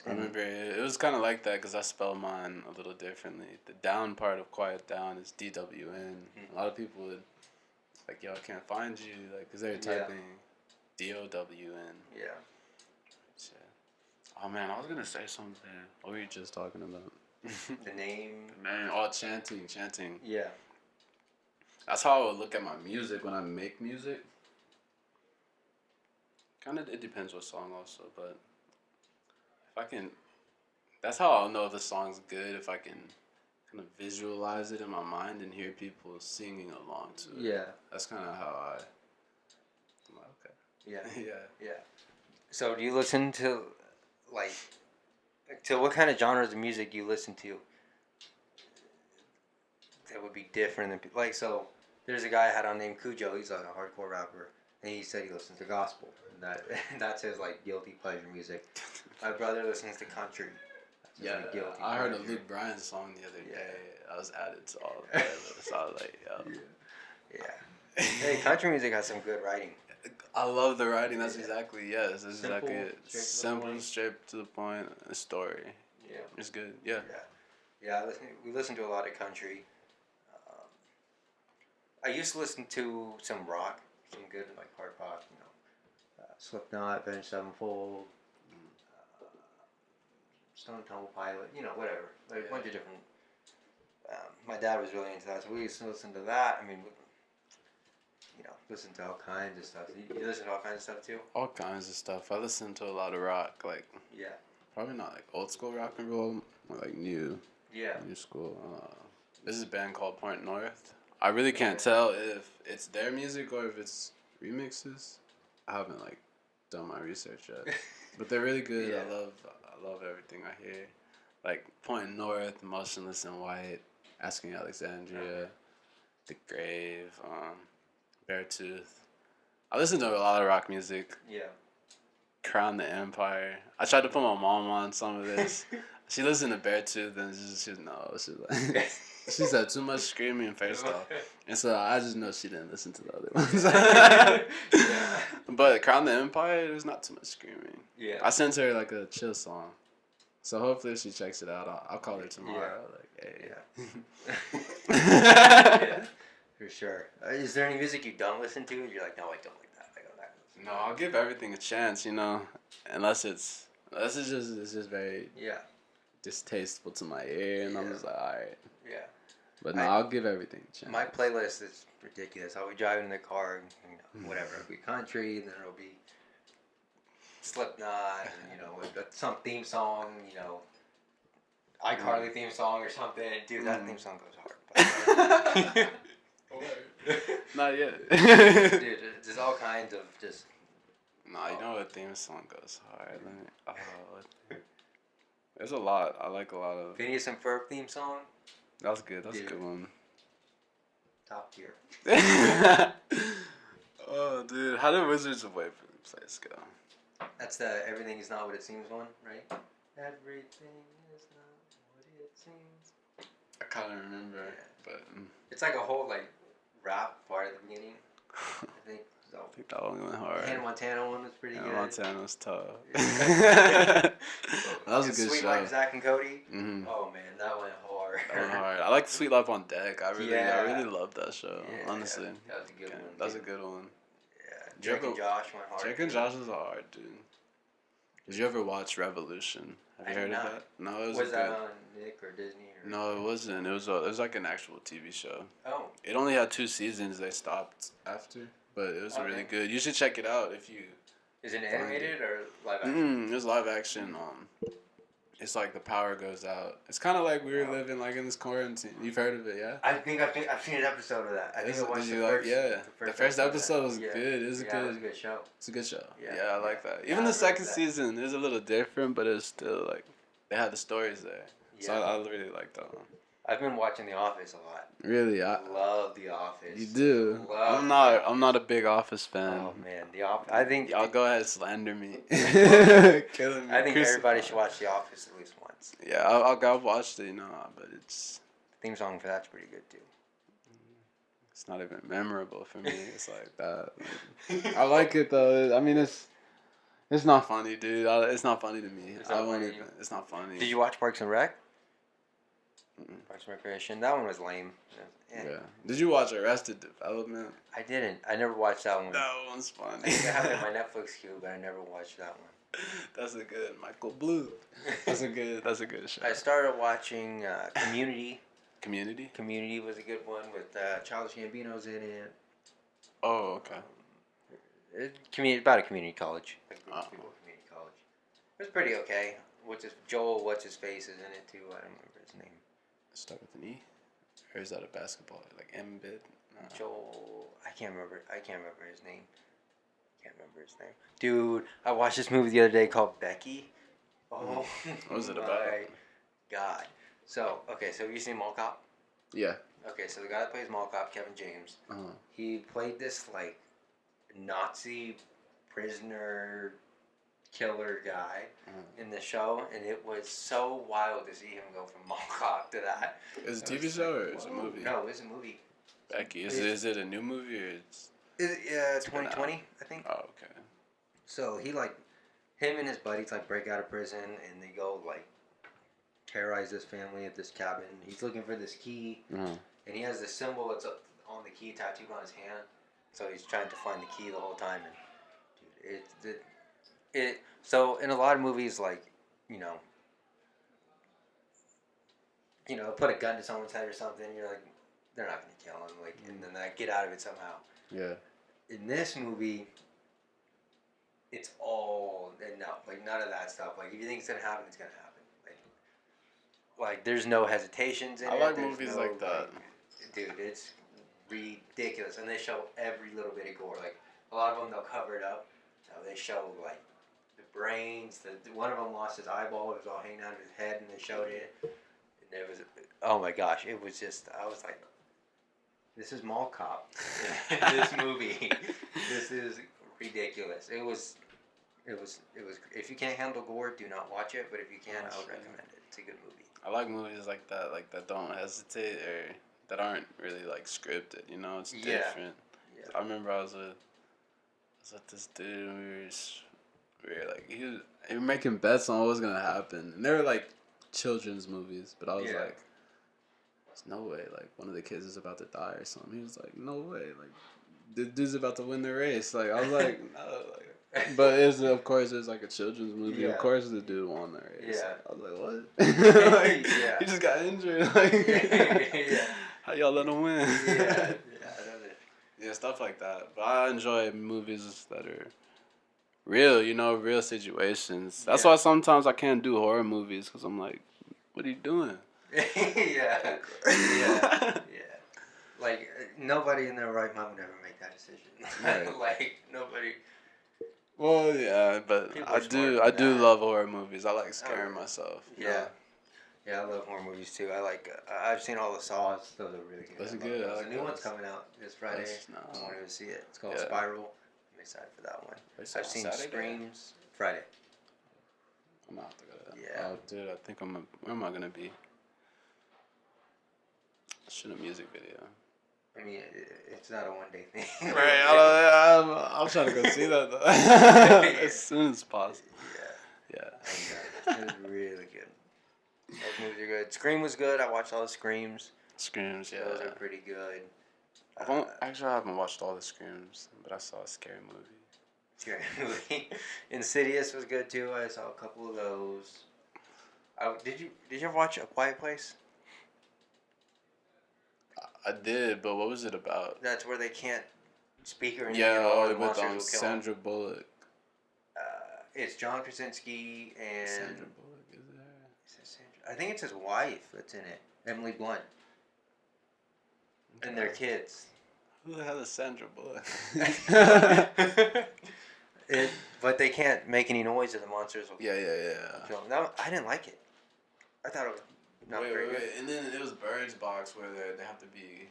I remember it was kind of like that because I spell mine a little differently. The down part of Quiet Down is DWN. A lot of people would, like, yo, I can't find you, like, because they're typing DOWN. Yeah. Oh, man, I was going to say something. What were you just talking about? The name. Man, chanting. Yeah. That's how I would look at my music when I make music. Kind of, it depends what song also, but if I can, that's how I'll know if the song's good, if I can kind of visualize it in my mind and hear people singing along to it. Yeah. That's kind of how I'm like, okay. Yeah. Yeah. So do you listen to, what kind of genres of music do you listen to that would be different than, like, so there's a guy I had on named Cujo, he's like a hardcore rapper, and he said he listens to gospel, and that's his, like, guilty pleasure music. My brother listens to country. Yeah, I heard a Luke Bryan song the other day. I was added to all of that, so I was like, yo. Yeah. Hey, country music has some good writing. I love the writing. That's exactly exactly it. Simple, straight to the point. A story. Yeah, it's good. Yeah. We listen to a lot of country. I used to listen to some rock, some good like hard rock. You know, Slipknot, Avenged Sevenfold, Stone Temple Pilot. You know, whatever. Like a bunch of different. My dad was really into that, so we used to listen to that. I mean. You know, listen to all kinds of stuff. You listen to all kinds of stuff too? All kinds of stuff. I listen to a lot of rock, like probably not like old school rock and roll, more like new school. This is a band called Point North. I really can't tell if it's their music or if it's remixes. I haven't like done my research yet, but they're really good. I love everything I hear. Like Point North, Motionless in White, Asking Alexandria, The Grave. Beartooth. I listen to a lot of rock music. Yeah. Crown the Empire. I tried to put my mom on some of this. She listened to Beartooth and she's like, she said too much screaming first off, and so I just know she didn't listen to the other ones. Yeah. But Crown the Empire, there's not too much screaming. Yeah. I sent her like a chill song, so hopefully if she checks it out, I'll call her tomorrow. Yeah. Like, hey. Yeah. Yeah. For sure. Is there any music you don't listen to? And you're like, no, I don't like that. I go that. No, I'll give everything a chance, unless it's just very distasteful to my ear, and I'm just like, all right. Yeah. But no, I'll give everything a chance. My playlist is ridiculous. I'll be driving in the car, whatever. It'll be country, and then it'll be Slipknot, and, some theme song, iCarly theme song or something. Dude, that theme song goes hard. Not yet. Dude, there's all kinds of just... Nah, you know what theme song goes hard? There's a lot. I like a lot of... Phineas and Ferb theme song? That's good. That's a good one. Top tier. Oh, dude. How did Wizards of Waverly Place go? That's the Everything Is Not What It Seems one, right? Everything is not what it seems. I kind of remember, but... It's like a whole, rap part at the beginning. I think so. I think that one went hard. The Hannah Montana one was pretty good. Montana was tough. That was a good Sweet show. Life, Zach and Cody. Mm-hmm. Oh man, that went hard. That went hard. I like Sweet Life on Deck. I really love that show. Yeah, honestly, that was a good one. That was a good one. Yeah, Drake and Josh went hard. Drake and Josh was hard, dude. Did you ever watch Revolution? Have you heard of that? No, it was. Was that on Nick or Disney? Or? No, it wasn't. It was like an actual TV show. Oh. It only had 2 seasons. They stopped after, but it was really good. You should check it out if you. Is it animated or live action? It was live action. It's like the power goes out. It's kind of like we were living in this quarantine. You've heard of it, yeah? I think I've seen an episode of that. I think I watched the first episode was good. It was it was a good show. It's a good show. Yeah, I like that. Even the second season is a little different, but it's still they had the stories there. Yeah. So I really like that one. I've been watching The Office a lot. Really, I love The Office. You do. I'm not a big Office fan. Oh man, The Office. I think y'all go ahead and slander me. Killing me. I think everybody should watch The Office at least once. Yeah, I'll watch it, but it's the theme song for that's pretty good too. It's not even memorable for me. It's like that. I like it though. I mean, it's not funny, dude. It's not funny to me. It's not funny. Did you watch Parks and Rec? Parks and Recreation. That one was lame. Yeah. Did you watch Arrested Development? I didn't. I never watched that one. That one's funny. I think I have it in my Netflix queue, but I never watched that one. That's a good Michael Blue. That's a good show. I started watching Community. Community? Community was a good one with Childish Gambino's in it. Oh, okay. About a community college. Community college. It was pretty okay. Joel, what's his face is in it too. I don't remember his name. Start with an E? Or is that a basketball? Like Embiid? No. Joel, I can't remember his name. Dude, I watched this movie the other day called Becky. Oh, what was it about? My God. So have you seen Mall Cop? Yeah. Okay, so the guy that plays Mall Cop, Kevin James, he played this Nazi prisoner killer guy in the show, and it was so wild to see him go from Mall Cop to that. Is it a TV show or is it a movie? No, it's a movie. Becky, is it a new movie or it's 2020, I think. Oh, okay. So he him and his buddies break out of prison and they go terrorize this family at this cabin. He's looking for this key, and he has this symbol that's on the key tattooed on his hand. So he's trying to find the key the whole time, and dude, so in a lot of movies, put a gun to someone's head or something, you're like, they're not gonna kill him, and then they get out of it somehow. Yeah. In this movie, it's all none of that stuff. If you think it's gonna happen, it's gonna happen. There's no hesitations in it. I like movies like that. Dude, it's ridiculous, and they show every little bit of gore. A lot of them, they'll cover it up. They show the brains. One of them lost his eyeball. It was all hanging out of his head, and they showed it. And it was, oh my gosh, it was just. I was like, this is Mall Cop. This movie. This is ridiculous. It was It was. If you can't handle gore, do not watch it. But if you can, I would recommend it. It's a good movie. I like movies like that don't hesitate or that aren't really like scripted. You know, it's different. Yeah. I remember I was with this dude. And we were like he were making bets on what was gonna happen, and they were like children's movies. But I was like, there's no way. Like one of the kids is about to die or something. He was like, no way. Like the dude's about to win the race. Like I was like, no. Like. But of course it's like a children's movie. Yeah. Of course the dude won the race. Yeah. I was like, what? Like, yeah. He just got injured. Like, yeah. How y'all let him win? Yeah. Yeah, stuff like that. But I enjoy movies that are real, real situations. That's why sometimes I can't do horror movies because I'm like, what are you doing? Yeah. Like, nobody in their right mind would ever make that decision. Right. Like, nobody... Well, yeah, but I do love horror movies. I like scaring myself. Yeah. Yeah, I love horror movies too. I've seen all the Saws. Those are really good. Those are good. The new one's coming out this Friday. I wanted to see it. It's called Spiral. I'm excited for that one. I've seen Screams Friday. I'm not to go to that. Yeah. Oh, dude, I think where am I going to be? Shoot a music video. I mean, it's not a one-day thing. Right, I'll try to go see that, though. As soon as possible. Yeah. It was really good. Those movies are good. Scream was good. I watched all the Screams. Screams, yeah. Those are pretty good. Actually, I haven't watched all the Screams, but I saw a scary movie. Scary movie. Insidious was good, too. I saw a couple of those. Did you ever watch A Quiet Place? I did, but what was it about? That's where they can't speak or anything. Yeah, with Sandra Bullock. It's John Krasinski and... Sandra Bullock is there? I think it's his wife that's in it. Emily Blunt. Okay. And their kids. Who the hell is Sandra Bullock? But they can't make any noise or the monsters will Yeah. kill them. No, I didn't like it. I thought it was not very good. And then it was Birds Box where they have to be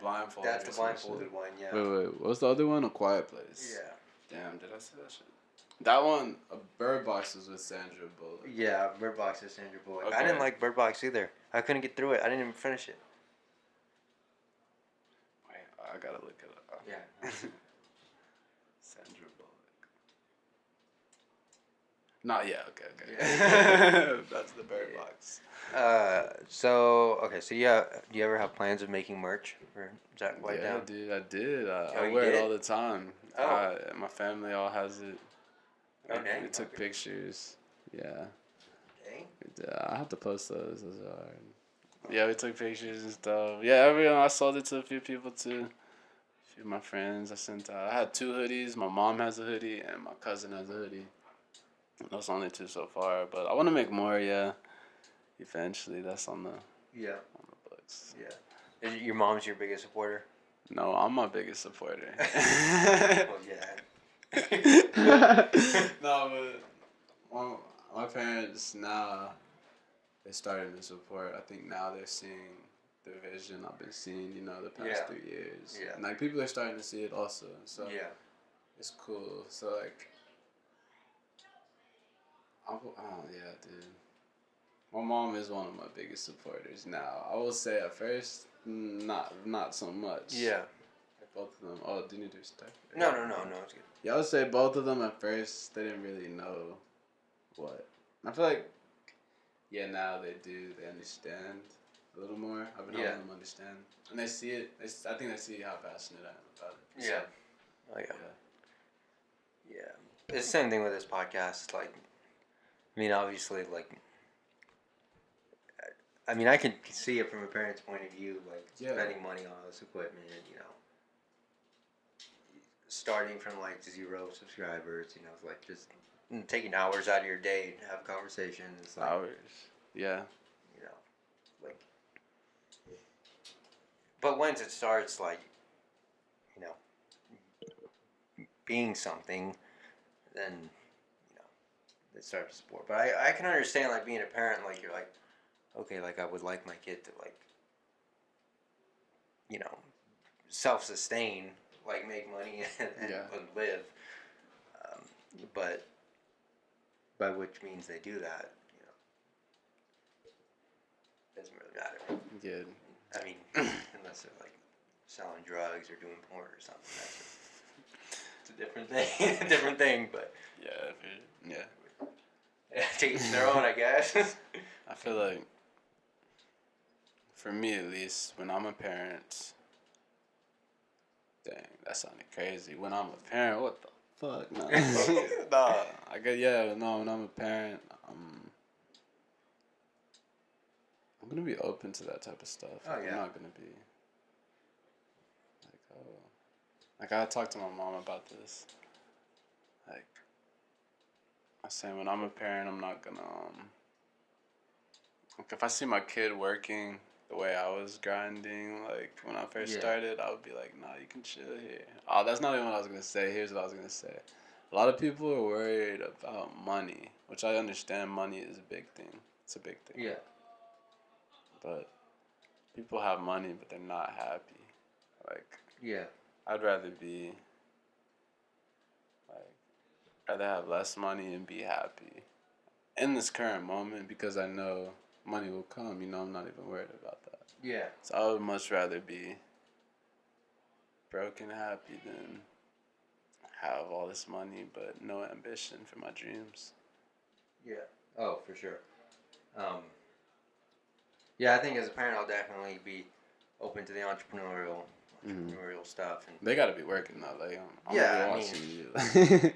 blindfolded. That's the blindfolded one, yeah. Wait. What's the other one? A Quiet Place. Yeah. Damn, did I say that shit? That one, Bird Box was with Sandra Bullock. Yeah, Bird Box is Sandra Bullock. Okay. I didn't like Bird Box either. I couldn't get through it. I didn't even finish it. Wait, I gotta look it up. Yeah. Sandra Bullock. Not yet. Okay. Yeah. That's the Bird Box. So do you ever have plans of making merch for ZACHQUIETDWN? Yeah, dude, I did. I you wear did? it all the time. Oh. My family all has it. Okay. We took pictures. Yeah. Dang. I have to post those. Those are hard. Yeah, we took pictures and stuff. Yeah, I sold it to a few people too. A few of my friends I sent out. I had 2 hoodies. My mom has a hoodie and my cousin has a hoodie. Those only 2 so far, but I want to make more. Yeah. Eventually, that's on the books. Yeah. Is your mom's your biggest supporter? No, I'm my biggest supporter. Well, yeah. No, but my parents now they're starting to support. I think now they're seeing the vision I've been seeing, the past 3 years. Yeah. And like people are starting to see it also. So it's cool. So like, dude. My mom is one of my biggest supporters now. I will say at first, not so much. Yeah. Both of them. Oh, do you need to start? No, it's good. Yeah, I would say both of them at first, they didn't really know what. I feel like, now they do. They understand a little more. I've been helping them understand. And they see it. I think they see how passionate I am about it. Yeah. So, yeah. It's the same thing with this podcast. Like, I mean, obviously, like, I can see it from a parent's point of view, like, spending money on all this equipment, starting from, like, 0 subscribers, like, just taking hours out of your day to have conversations. Like, hours. Yeah. Like, but once it starts, like, being something, then, it starts to support. But I can understand, like, being a parent, like, you're like, okay, like, I would like my kid to, like, self-sustain, like, make money and live. but by which means they do that, doesn't really matter. Yeah. I mean, unless they're like selling drugs or doing porn or something. It's a different thing. A different thing, but to each their own, I guess. I feel like, for me at least, when I'm a parent, dang, that sounded crazy. When I'm a parent, what the fuck? No, nah. When I'm a parent, I'm gonna be open to that type of stuff. Oh, yeah. I'm not gonna be like I talked to my mom about this. Like, I say when I'm a parent, I'm not gonna like if I see my kid working the way I was grinding, like when I first started, I would be like, nah, you can chill here. Oh, that's not even what I was gonna say. Here's what I was gonna say. A lot of people are worried about money, which I understand. Money is a big thing. It's a big thing. Yeah. But people have money, but they're not happy. Like, yeah, I'd rather have less money and be happy in this current moment because I know money will come. I'm not even worried about that. Yeah. So I would much rather be broke and happy than have all this money but no ambition for my dreams. Yeah. Oh, for sure. Yeah, I think as a parent, I'll definitely be open to the entrepreneurial stuff. And they got to be working though. Like, I'm yeah, gonna be watching you.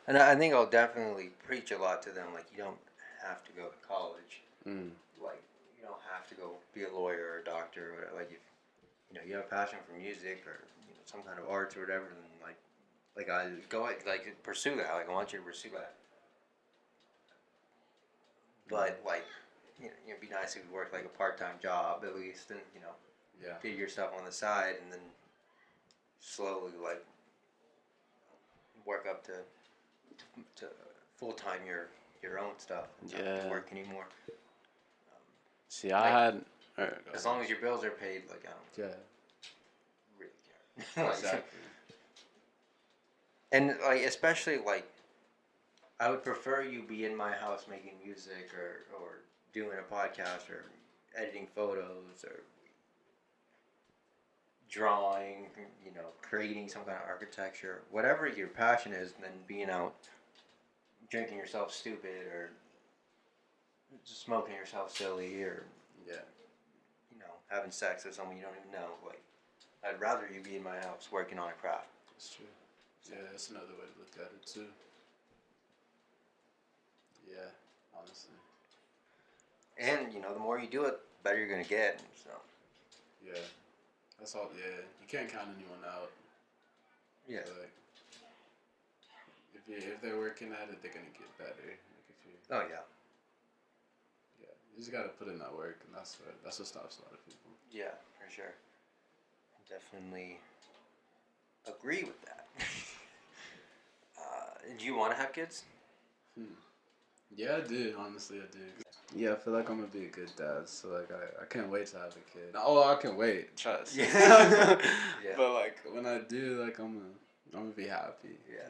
And I think I'll definitely preach a lot to them. Like, you don't have to go to college. Like, you don't have to go be a lawyer or a doctor or whatever. Like, if you have a passion for music or some kind of arts or whatever, then I go pursue that. Like, I want you to pursue that. But it'd be nice if you worked like a part-time job at least, and did your stuff on the side, and then slowly work up to full-time your own stuff. And not have to work anymore. See, I had as long as your bills are paid, I don't really care. Exactly. And especially I would prefer you be in my house making music or doing a podcast or editing photos or drawing, creating some kind of architecture, whatever your passion is, than being out drinking yourself stupid or just smoking yourself silly or having sex with someone you don't even know. I'd rather you be in my house working on a craft. That's true. Yeah, that's another way to look at it too. Yeah, honestly. And the more you do it, the better you're gonna get. So. Yeah, that's all. Yeah, you can't count anyone out. Yeah. If they're working at it, they're gonna get better. Oh yeah. Yeah, you just gotta put in that work, and that's what stops a lot of people. Yeah, for sure. I definitely agree with that. Do you want to have kids? Yeah, I do. Honestly, I do. Yeah, I feel like I'm gonna be a good dad. So I can't wait to have a kid. Oh, I can wait. Trust. Yeah. Yeah. But when I do, I'm gonna be happy. Yeah.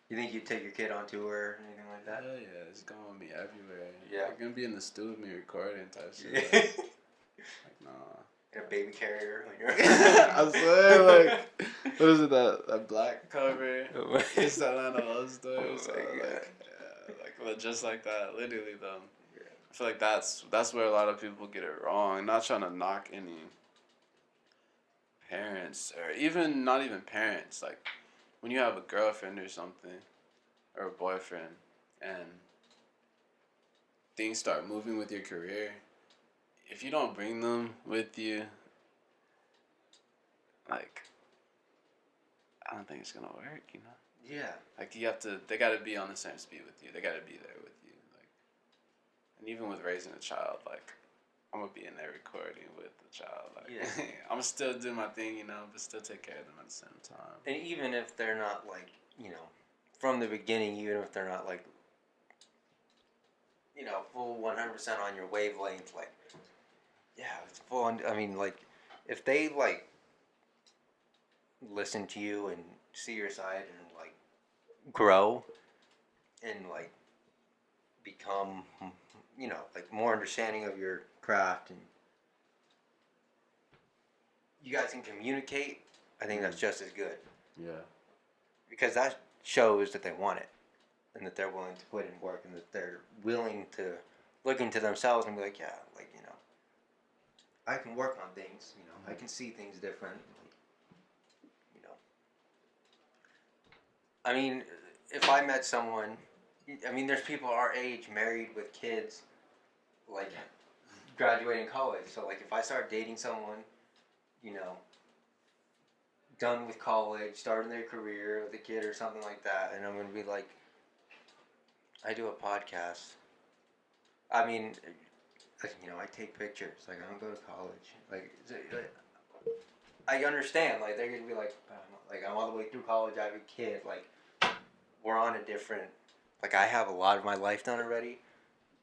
You think you'd take your kid on tour or anything like that? Yeah, it's going with me everywhere. Yeah. You're gonna be in the studio with me recording type shit. Yeah. Nah. In a baby carrier when you're. I swear, what is it, that black cover? It's that Atlanta Love Story. Just like that, literally though. Yeah. I feel like that's where a lot of people get it wrong. Not trying to knock any parents or not even parents. Like when you have a girlfriend or something or a boyfriend and things start moving with your career, if you don't bring them with you, I don't think it's gonna work, Yeah. They gotta be on the same speed with you. They gotta be there with you. And even with raising a child, I'm gonna be in there recording with the child. I'm still doing my thing, but still take care of them at the same time. And even if they're not from the beginning, even if they're not full 100% on your wavelength, it's full on. I mean, if they listen to you and see your side and grow, and like become, like more understanding of your craft, and you guys can communicate, I think that's just as good. Yeah. Because that shows that they want it, and that they're willing to put in work, and that they're willing to look into themselves and be like, yeah, like, I can work on things, I can see things different, you know. I mean, if I met someone, there's people our age married with kids, like graduating college. So like if I start dating someone, done with college, starting their career with a kid or something like that, and I'm gonna be like, I do a podcast. I mean, I take pictures. Like I don't go to college. Like I understand. Like they're gonna be like, I'm all the way through college. I have a kid. Like we're on a different. Like I have a lot of my life done already,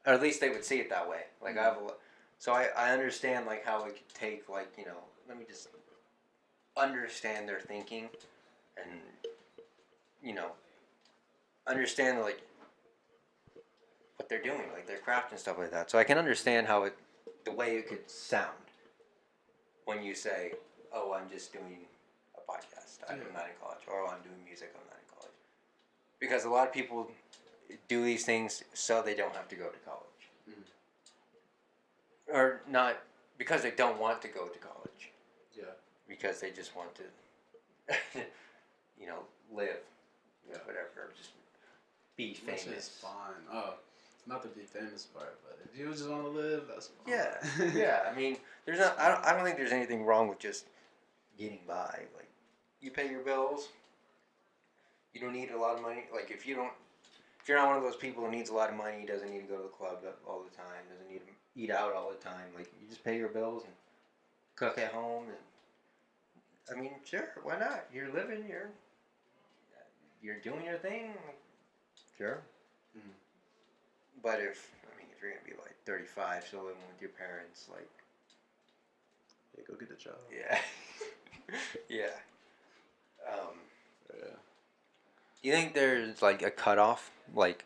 or at least they would see it that way. Like I have a. So I understand like how it could take like let me just understand their thinking, and understand like what they're doing, like their craft and stuff like that. So I can understand how the way it could sound when you say, "Oh, I'm just doing a podcast. I'm not in college," or "Oh, I'm doing music. I'm not in college." Because a lot of people do these things so they don't have to go to college, or not because they don't want to go to college. Yeah. Because they just want to, live, whatever, just be famous. Which is fine. Oh, not the be famous part, but if you just want to live, that's fine. Yeah, yeah. There's not. I don't think there's anything wrong with just getting by. Like, you pay your bills. You don't need a lot of money. Like, if you're not one of those people who needs a lot of money, doesn't need to go to the club all the time, doesn't need to eat out all the time. Like, you just pay your bills and cook at home, and sure, why not? You're living, you're doing your thing, sure. Mm-hmm. But if you're gonna be like 35, still living with your parents, like, yeah, go get a job. Yeah, yeah. Yeah. You think there's like a cutoff? Like,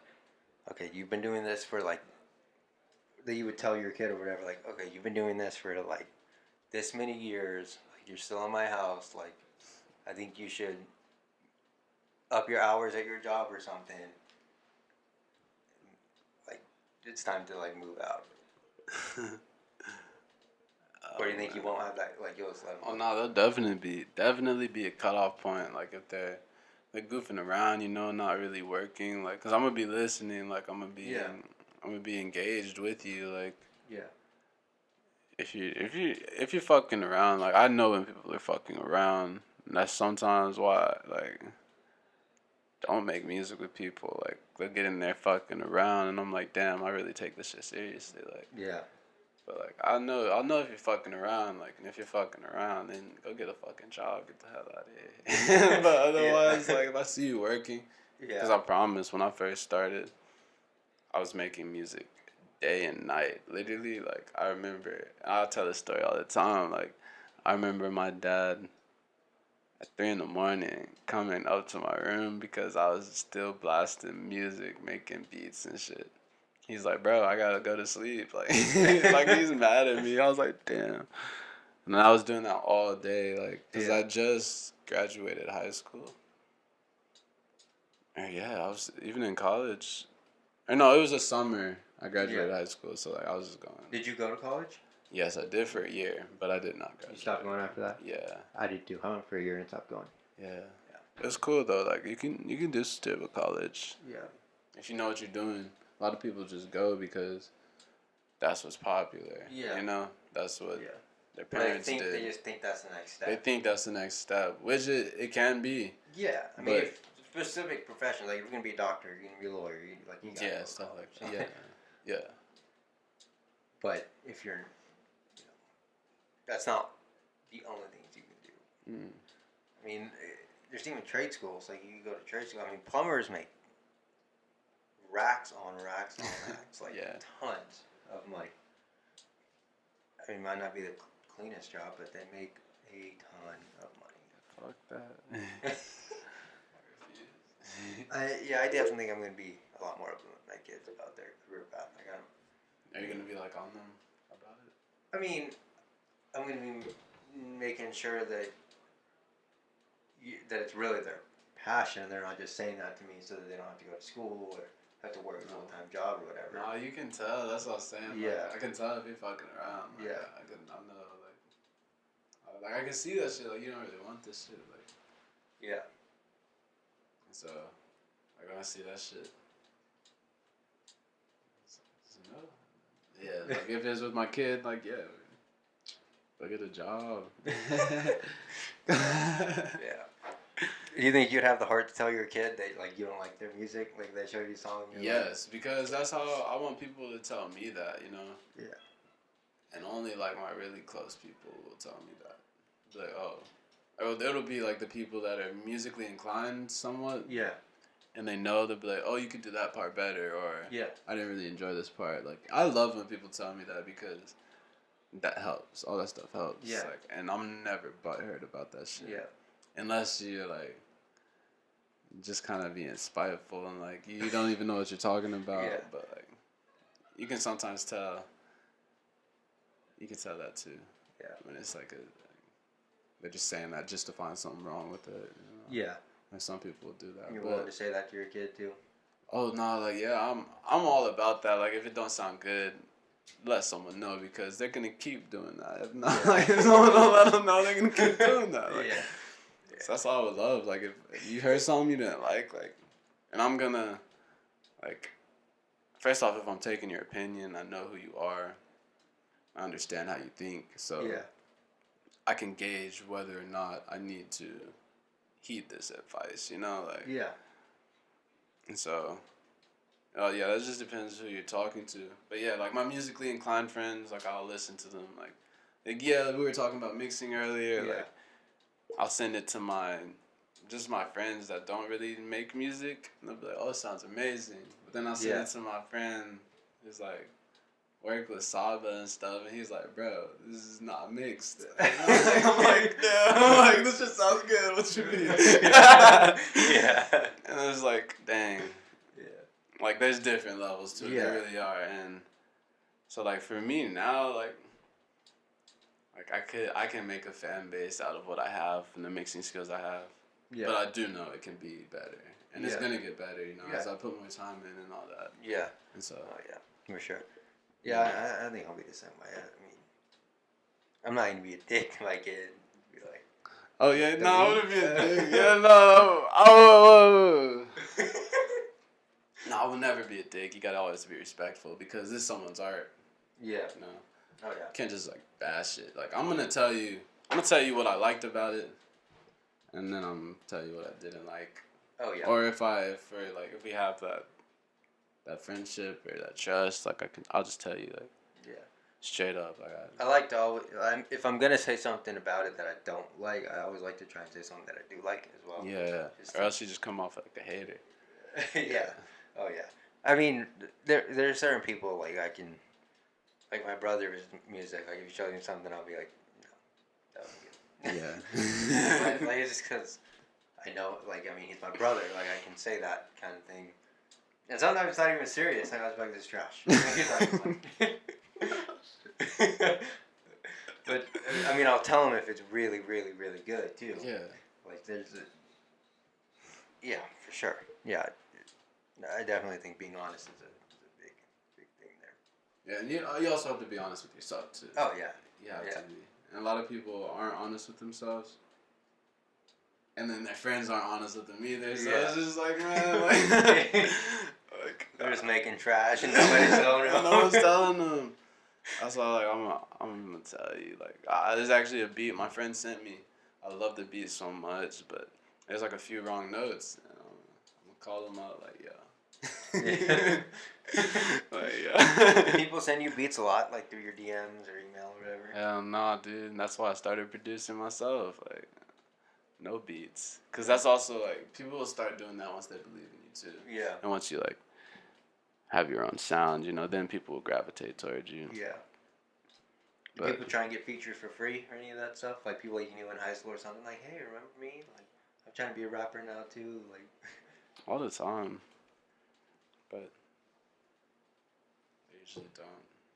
okay, you've been doing this for like, that you would tell your kid or whatever, like, okay, you've been doing this for like this many years. Like, you're still in my house. Like, I think you should up your hours at your job or something. Like, it's time to like move out. Or do you think you won't have that? Like, you'll just let them. Oh no, there'll definitely be a cutoff point. Like if they're goofing around, not really working. Like, cause I'm gonna be listening. Like I'm gonna be engaged with you. Like, yeah. If you're fucking around, like I know when people are fucking around, and that's sometimes why like don't make music with people. Like they'll get in there fucking around, and I'm like, damn, I really take this shit seriously. Like, Yeah. But like I'll know if you're fucking around. Like, and if you're fucking around, then go get a fucking job, get the hell out of here. But otherwise, like if I see you working, because I promise when I first started, I was making music day and night. Literally, like I remember, I'll tell this story all the time. Like I remember my dad at 3 in the morning coming up to my room because I was still blasting music, making beats and shit. He's like, bro, I gotta go to sleep. Like, like he's mad at me. I was like, damn. And I was doing that all day, like, because I just graduated high school. And yeah, I was even in college. Or no, it was a summer. I graduated high school, so like I was just going. Did you go to college? Yes, I did for a year, but I did not graduate. You stopped going after that? Yeah. I did too. I went for a year and stopped going. Yeah. It's cool though. Like you can do shit with college. Yeah. If you know what you're doing. A lot of people just go because that's what's popular. Yeah. That's what their parents did. They just think that's the next step. They think that's the next step, which it can be. Yeah. If specific profession, like if you're going to be a doctor, you're going to be a lawyer, you gotta stuff like that. Yeah. Yeah. But if you're, that's not the only things you can do. There's even trade schools. Like you can go to trade school. Plumbers make racks on racks on racks, like tons of money. It might not be the cleanest job, but they make a ton of money. Fuck that. I refuse. I definitely think I'm gonna be a lot more open with my kids about their career path. Are you gonna be like on them about it? I mean, I'm gonna be making sure that that it's really their passion, and they're not just saying that to me so that they don't have to go to school or have to work a full-time job or whatever. No, you can tell. That's what I was saying. Yeah. Like, I can tell if you're fucking around. Like, Yeah. I know. Like I can see that shit. Like, you don't really want this shit. Like, Yeah. so, like, when I see that shit, no. Yeah, like, if it's with my kid, like, yeah, go get a job. Yeah. Do you think you'd have the heart to tell your kid that, like, you don't like their music? Like, they show you a song? Yes, because that's how I want people to tell me that, you know? Yeah. And only, like, my really close people will tell me that. Like, it'll be, like, the people that are musically inclined somewhat. Yeah. And they know, they'll be like, oh, you could do that part better, or Yeah. I didn't really enjoy this part. Like, I love when people tell me that because that helps. All that stuff helps. Yeah. Like, and I'm never butthurt about that shit. Yeah. Unless you're, like, just kind of being spiteful and, like, you don't even know what you're talking about. Yeah. But, like, you can sometimes tell. You can tell that, too. Yeah. When it's, like, they're just saying that just to find something wrong with it. You know? Yeah. And some people do that. You're willing to say that to your kid, too? Oh, no, like, yeah, I'm all about that. Like, if it don't sound good, let someone know because they're going to keep doing that. If not, like, if someone don't let them know, they're going to keep doing that. Like, Yeah. So that's all I would love. Like, if you heard something you didn't like, and I'm going to, like, first off, if I'm taking your opinion, I know who you are. I understand how you think. So Yeah. I can gauge whether or not I need to heed this advice, you know? Like, Yeah. and so, oh yeah, that just depends who you're talking to. But yeah, like my musically inclined friends, like I'll listen to them. Like yeah, we were talking about mixing earlier. Yeah. Like I'll send it to my friends that don't really make music, and they'll be like, "Oh, it sounds amazing." But then I'll send it to my friend who's like work with Saba and stuff, and he's like, "Bro, this is not mixed." I'm like, "Yeah." I'm like, "This just sounds good. What you mean?" Yeah. And it's like, dang. Like, there's different levels to it. Yeah. There really are. And so, like, for me now, like I can make a fan base out of what I have and the mixing skills I have. Yeah. But I do know it can be better. And it's going to get better, you know, as I put more time in and all that. Yeah. And so. Oh, yeah. For sure. Yeah, I think I'll be the same way. I mean, I'm not going to be a dick to my kid. Be like, oh, yeah. No, I wouldn't be a dick. Yeah, no. Oh. No, I will never be a dick. You gotta always be respectful because this is someone's art. Yeah. You know? Oh yeah. You can't just like bash it. Like I'm gonna tell you what I liked about it, and then I'm gonna tell you what I didn't like. Oh yeah. Or if we have that friendship or that trust, like I'll just tell you like. Yeah. Straight up, like I like to always. If I'm gonna say something about it that I don't like, I always like to try and say something that I do like as well. Yeah. Or else you just come off like a hater. Yeah. Oh yeah. I mean, there's certain people like I can, like my brother's music. Like if you show me something, I'll be like, no, that was good. Yeah. like it's just because I know, like I mean, he's my brother. Like I can say that kind of thing, and sometimes it's not even serious. Like I was like, this is trash. But I mean, I'll tell him if it's really, really, really good too. Yeah. Like yeah, for sure. Yeah. I definitely think being honest is a big thing there. Yeah, and you also have to be honest with yourself too. Oh yeah, you have to be. And a lot of people aren't honest with themselves, and then their friends aren't honest with them either. So it's just like, man, like they're just making trash and nobody's telling them. No one's telling them. That's why I'm gonna tell you there's actually a beat my friend sent me. I love the beat so much, but there's like a few wrong notes. And I'm gonna call them out like, yo. Yeah. Do people send you beats a lot, like through your DMs or email or whatever? Hell nah, dude. And that's why I started producing myself. Like, no beats. Because that's also, like, people will start doing that once they believe in you, too. Yeah. And once you, like, have your own sound, you know, then people will gravitate towards you. Yeah. Do people try and get features for free or any of that stuff? Like, people like you knew in high school or something, like, hey, remember me? Like, I'm trying to be a rapper now, too. Like... all the time, but I usually don't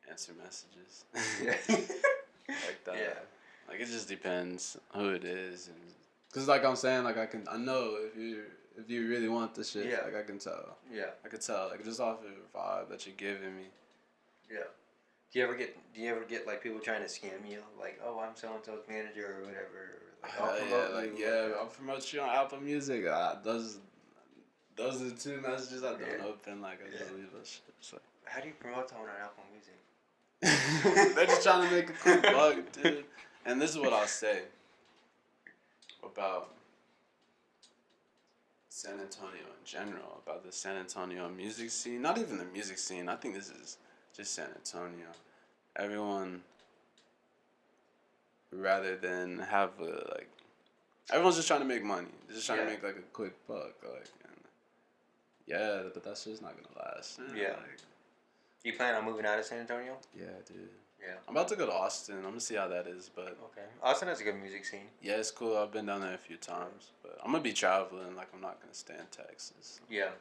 answer messages like that. Yeah. Like it just depends who it is, and cause like I'm saying, like I know if you really want the shit, Yeah. like I can tell. Yeah. I could tell, like just off of your vibe that you're giving me. Yeah. Do you ever get like people trying to scam you? Like, oh, I'm so and so's manager or whatever. Or, like, I'll promote you. I'll promote you on Apple Music. Those are the two messages I don't open. Like I just leave those shit. So. How do you promote someone on Apple Music? They're just trying to make a quick buck, dude. And this is what I'll say about San Antonio in general, about the San Antonio music scene. Not even the music scene. I think this is just San Antonio. Everyone, rather than have everyone's just trying to make money. They're just trying to make like a quick buck. Like, and but that shit's not gonna last. Yeah. Like, you plan on moving out of San Antonio? Yeah, dude. Yeah. I'm about to go to Austin. I'm gonna see how that is, but okay. Austin has a good music scene. Yeah, it's cool. I've been down there a few times, but I'm gonna be traveling. Like I'm not gonna stay in Texas. Yeah.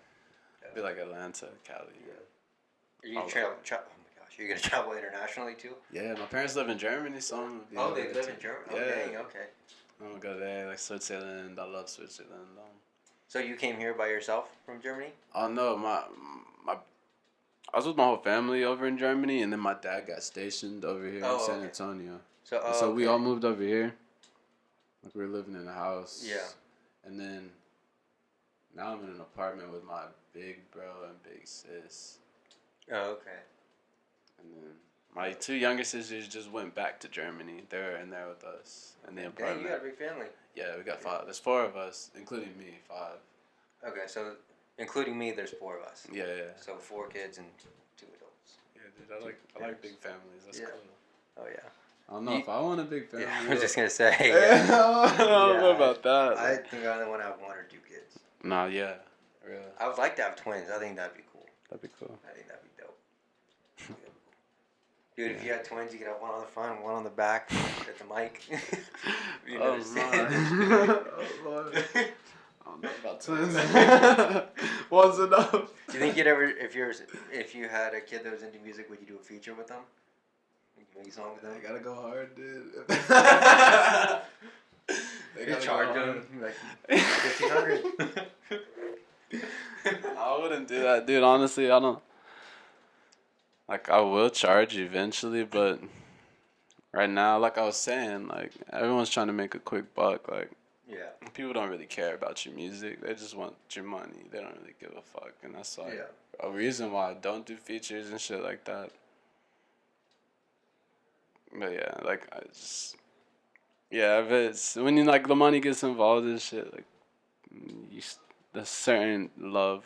Be like Atlanta, Cali. Yeah. Are you travel? Oh my gosh, are you gonna travel internationally too? Yeah, my parents live in Germany, so I'm gonna be. Oh, they live in Germany. Yeah. Oh, dang. Okay. I'm gonna go there, like Switzerland. I love Switzerland. So you came here by yourself from Germany? Oh no, I was with my whole family over in Germany, and then my dad got stationed over here in San Antonio. So we all moved over here. Like we were living in a house. Yeah. And then now I'm in an apartment with my big bro and big sis. Oh, okay. And then my two younger sisters just went back to Germany. They're in there with us in the apartment. Dang, you got a big family. Yeah, we got 5. There's 4 of us, including me, 5. Okay, so including me, there's 4 of us. Yeah. So 4 kids and 2 adults. Yeah, dude, I like big families. That's cool. Oh yeah. I don't know if I want a big family. Yeah, I was just gonna say. Yeah. I don't know about that. I think I only want to have 1 or 2 kids. Nah, yeah, really. I would like to have twins. I think that'd be cool. That'd be cool. I think that'd be dope. Dude, if you had twins, you could have 1 on the front and 1 on the back. Get the mic. You oh, understand? oh, Lord. I don't know about twins. One's enough. Do you think you'd ever, if you had a kid that was into music, would you do a feature with them? Would you make a song with them? They gotta go hard, dude. You charge them like $1,500. I wouldn't do that, dude. Honestly, I don't. Like, I will charge eventually, but right now, like I was saying, like everyone's trying to make a quick buck. Like, yeah, people don't really care about your music. They just want your money. They don't really give a fuck, and that's like a reason why I don't do features and shit like that. But yeah, like if it's when you like the money gets involved and shit, like the certain love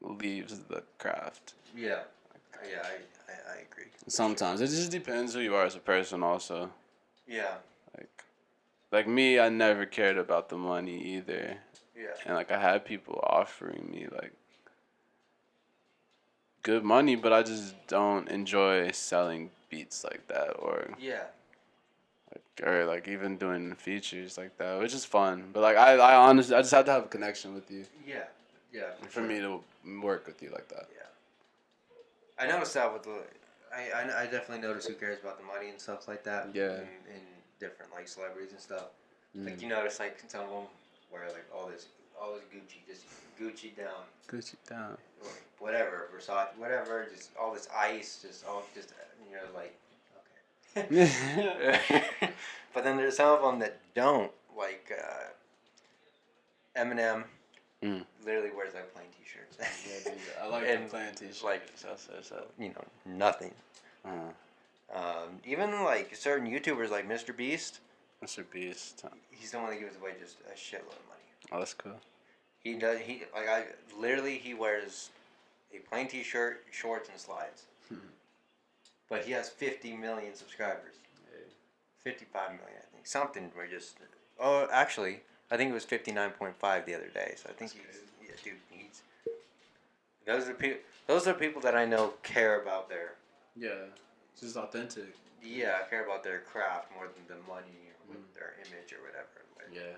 leaves the craft. Yeah, yeah, I agree. Sometimes it just depends who you are as a person, also. Yeah. Like me, I never cared about the money either. Yeah. And like I had people offering me like good money, but I just don't enjoy selling beats like that, or or even doing features like that, which is fun. But like I honestly, I just have to have a connection with you. Yeah. Yeah. For me to work with you like that. Yeah. I noticed that with I definitely notice who cares about the money and stuff like that. Yeah. In different like celebrities and stuff. Mm. Like you notice like some of them wear like all this Gucci, just Gucci down. Gucci down. Or whatever, Versace, whatever, just all this ice, just like okay. But then there's some of them that don't, like Eminem. Literally wears like plain t-shirts. Yeah, dude, I like the plain t-shirts. Like, nothing. Even like certain YouTubers like Mr. Beast. Mr. Beast. He's the one that gives away just a shitload of money. Oh, that's cool. He wears a plain t-shirt, shorts, and slides. But he has 50 million subscribers. 55 million, I think. Something where just... Oh, actually, I think it was 59.5 the other day. So I think he's... Those are people that I know care about their... Yeah, it's just authentic. Yeah, care about their craft more than the money or their image or whatever. But yeah.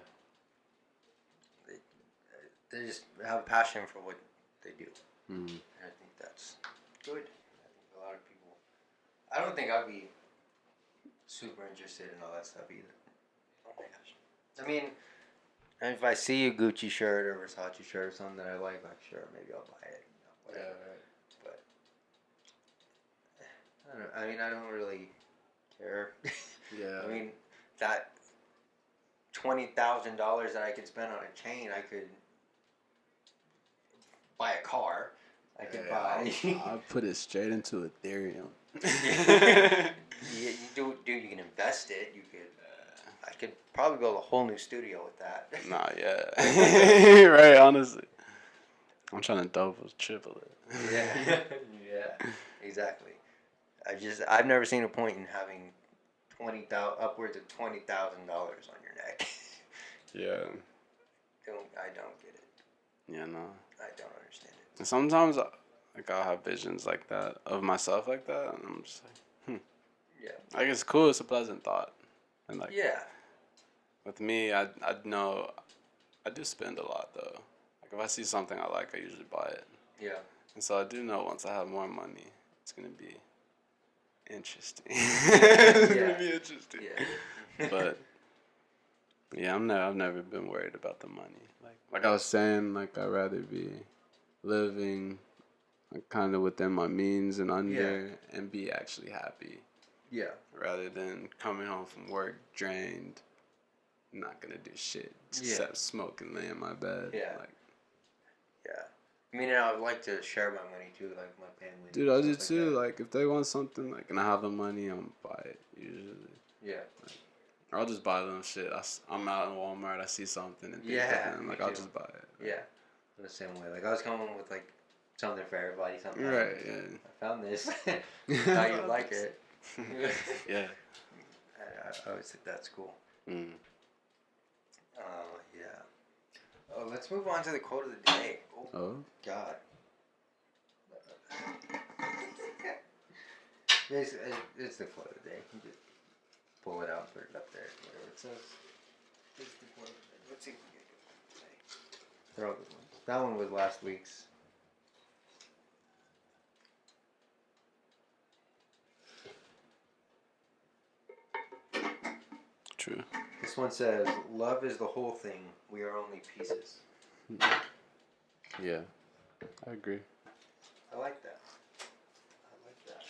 they just have a passion for what they do. Mm. And I think that's good. I think a lot of people. I don't think I'd be super interested in all that stuff either. Oh my gosh. I mean, if I see a Gucci shirt or Versace shirt or something that I like sure, maybe I'll buy it. Whatever. Yeah, right. But I don't. I mean, I don't really care. Yeah. I mean, that $20,000 that I could spend on a chain, I could buy a car. I could buy. I'll put it straight into Ethereum. You do. You can invest it. You could. I could probably build a whole new studio with that. Nah, yeah. Right, honestly. I'm trying to double, triple it. Yeah. Yeah. Exactly. I've never seen a point in having upwards of $20,000 on your neck. Yeah. I don't get it. Yeah, no. I don't understand it. And sometimes, like, I'll have visions like that of myself like that, and I'm just like, Yeah. Like, it's cool. It's a pleasant thought. And, like, Yeah. with me, I know I do spend a lot, though. Like, if I see something I like, I usually buy it. Yeah. And so I do know once I have more money, it's going to be interesting. It's gonna be interesting. Yeah. But yeah, I've never been worried about the money. Like I was saying, like I'd rather be living like kind of within my means and under, and be actually happy. Yeah. Rather than coming home from work drained, not gonna do shit except smoke and lay in my bed. Yeah. Like, yeah. I mean, I would like to share my money too, like my family. dude, I do too. Like, if they want something, like, and I have the money, I'm buy it usually. Yeah. Like, or I'll just buy them shit. I'm out in Walmart, I see something and I'll just buy it. Yeah. In the same way, like I was coming with like something for everybody, something. Right. Yeah. I found this. How you like it? Yeah. I always think that's cool. Mm. Yeah. Oh, let's move on to the quote of the day. Oh. God. It's the quote of the day. You just pull it out and put it up there. Whatever it says. It's the quote of the day. Let's see if we can get it today. They're all good ones. That one was last week's. True. This one says, "Love is the whole thing. We are only pieces." Yeah. I agree. I like that. I like that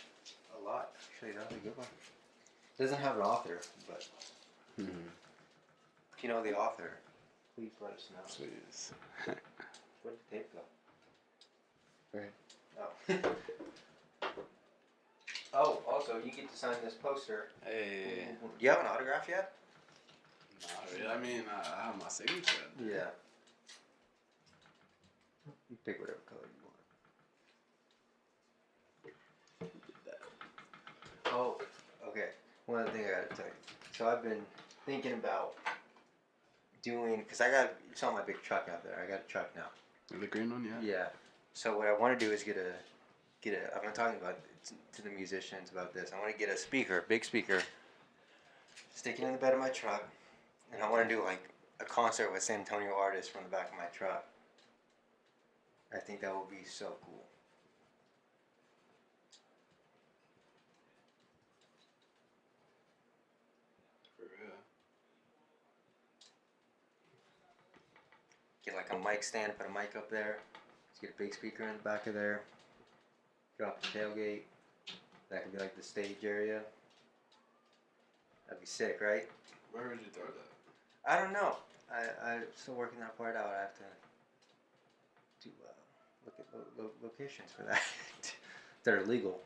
a lot. Actually, that was a good one. Doesn't have an author, but if you know the author, please let us know. Please. Where did the tape go? Right. Oh. Oh, also, you get to sign this poster. Hey. Do you have an autograph yet? Not really. I mean, I have my signature. Yeah. You pick whatever color you want. Oh, okay. One other thing I gotta tell you. So I've been thinking about doing, because I saw my big truck out there. I got a truck now. The green one, yeah. Yeah. So what I want to do is get a. I've been talking about to the musicians about this. I want to get a speaker, a big speaker, stick it in the bed of my truck, and I want to do like a concert with San Antonio artists from the back of my truck. I think that would be so cool. For real. Get like a mic stand, put a mic up there. Let's get a big speaker in the back of there. Drop the tailgate. That could be like the stage area. That'd be sick, right? Where would you throw that? I don't know. I'm still working that part out. I have to look at locations for that that are legal.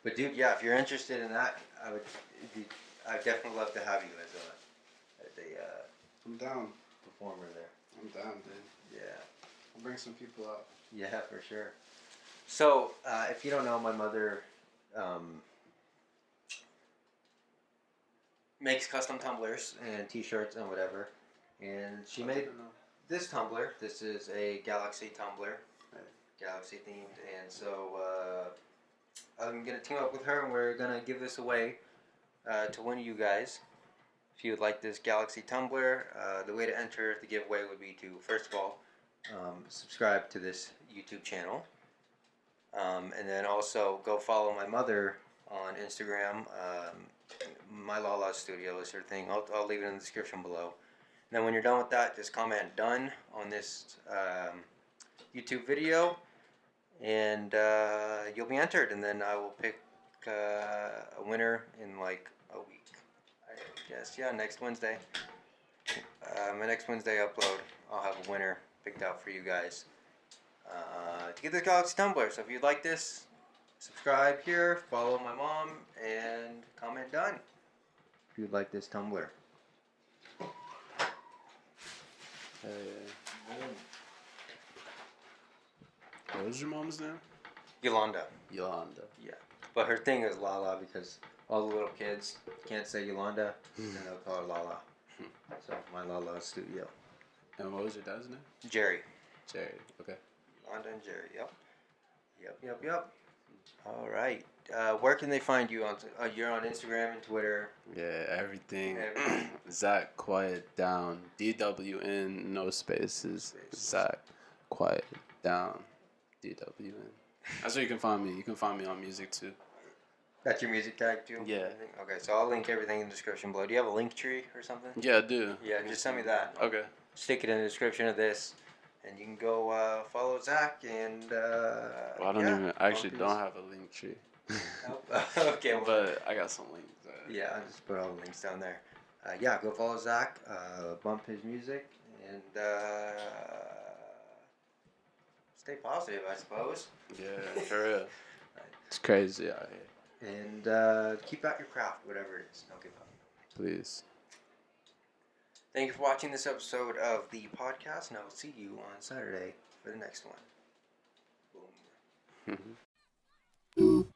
But dude, yeah, if you're interested in that, I'd definitely love to have you as a I'm down. performer there. I'm down, dude. Yeah. I'll bring some people out. Yeah, for sure. So, if you don't know, my mother makes custom tumblers and T-shirts and whatever, and she made this tumbler. This is a Galaxy tumbler, Galaxy themed, and so I'm gonna team up with her, and we're gonna give this away to one of you guys. If you would like this Galaxy tumbler, the way to enter the giveaway would be to, first of all, subscribe to this YouTube channel. And then also go follow my mother on Instagram. My Lala Studio is her thing. I'll leave it in the description below. And then when you're done with that, just comment done on this YouTube video, and you'll be entered. And then I will pick a winner in like a week. I guess, yeah, next Wednesday. My next Wednesday upload, I'll have a winner picked out for you guys to get this Galaxy tumbler. So if you'd like this, subscribe here, follow my mom, and comment done if you'd like this tumbler. What was your mom's name? Yolanda. Yolanda. Yeah. But her thing is Lala because all the little kids can't say Yolanda, and they'll call her Lala. So my Lala Studio. And what was your dad's name? Jerry. Jerry. Okay. Yolanda and Jerry. Yep. All right. Where can they find you on? You're on Instagram and Twitter. Yeah, everything. ZACHQUIETDWN. DWN, no spaces. ZACHQUIETDWN. DWN. That's where you can find me. You can find me on music too. That's your music tag too? Yeah. Okay, so I'll link everything in the description below. Do you have a link tree or something? Yeah, I do. Yeah, just send me that. Okay. Stick it in the description of this, and you can go follow Zach and. Well, I actually don't have a link tree. Okay, well, but I got some links. Yeah, I'll just put all the links down there. Yeah, go follow Zach, bump his music, and stay positive, I suppose. Yeah, for real. It's crazy out here. And keep out your craft, whatever it is. Don't give up. Please. Thank you for watching this episode of the podcast, and I will see you on Saturday for the next one. Boom.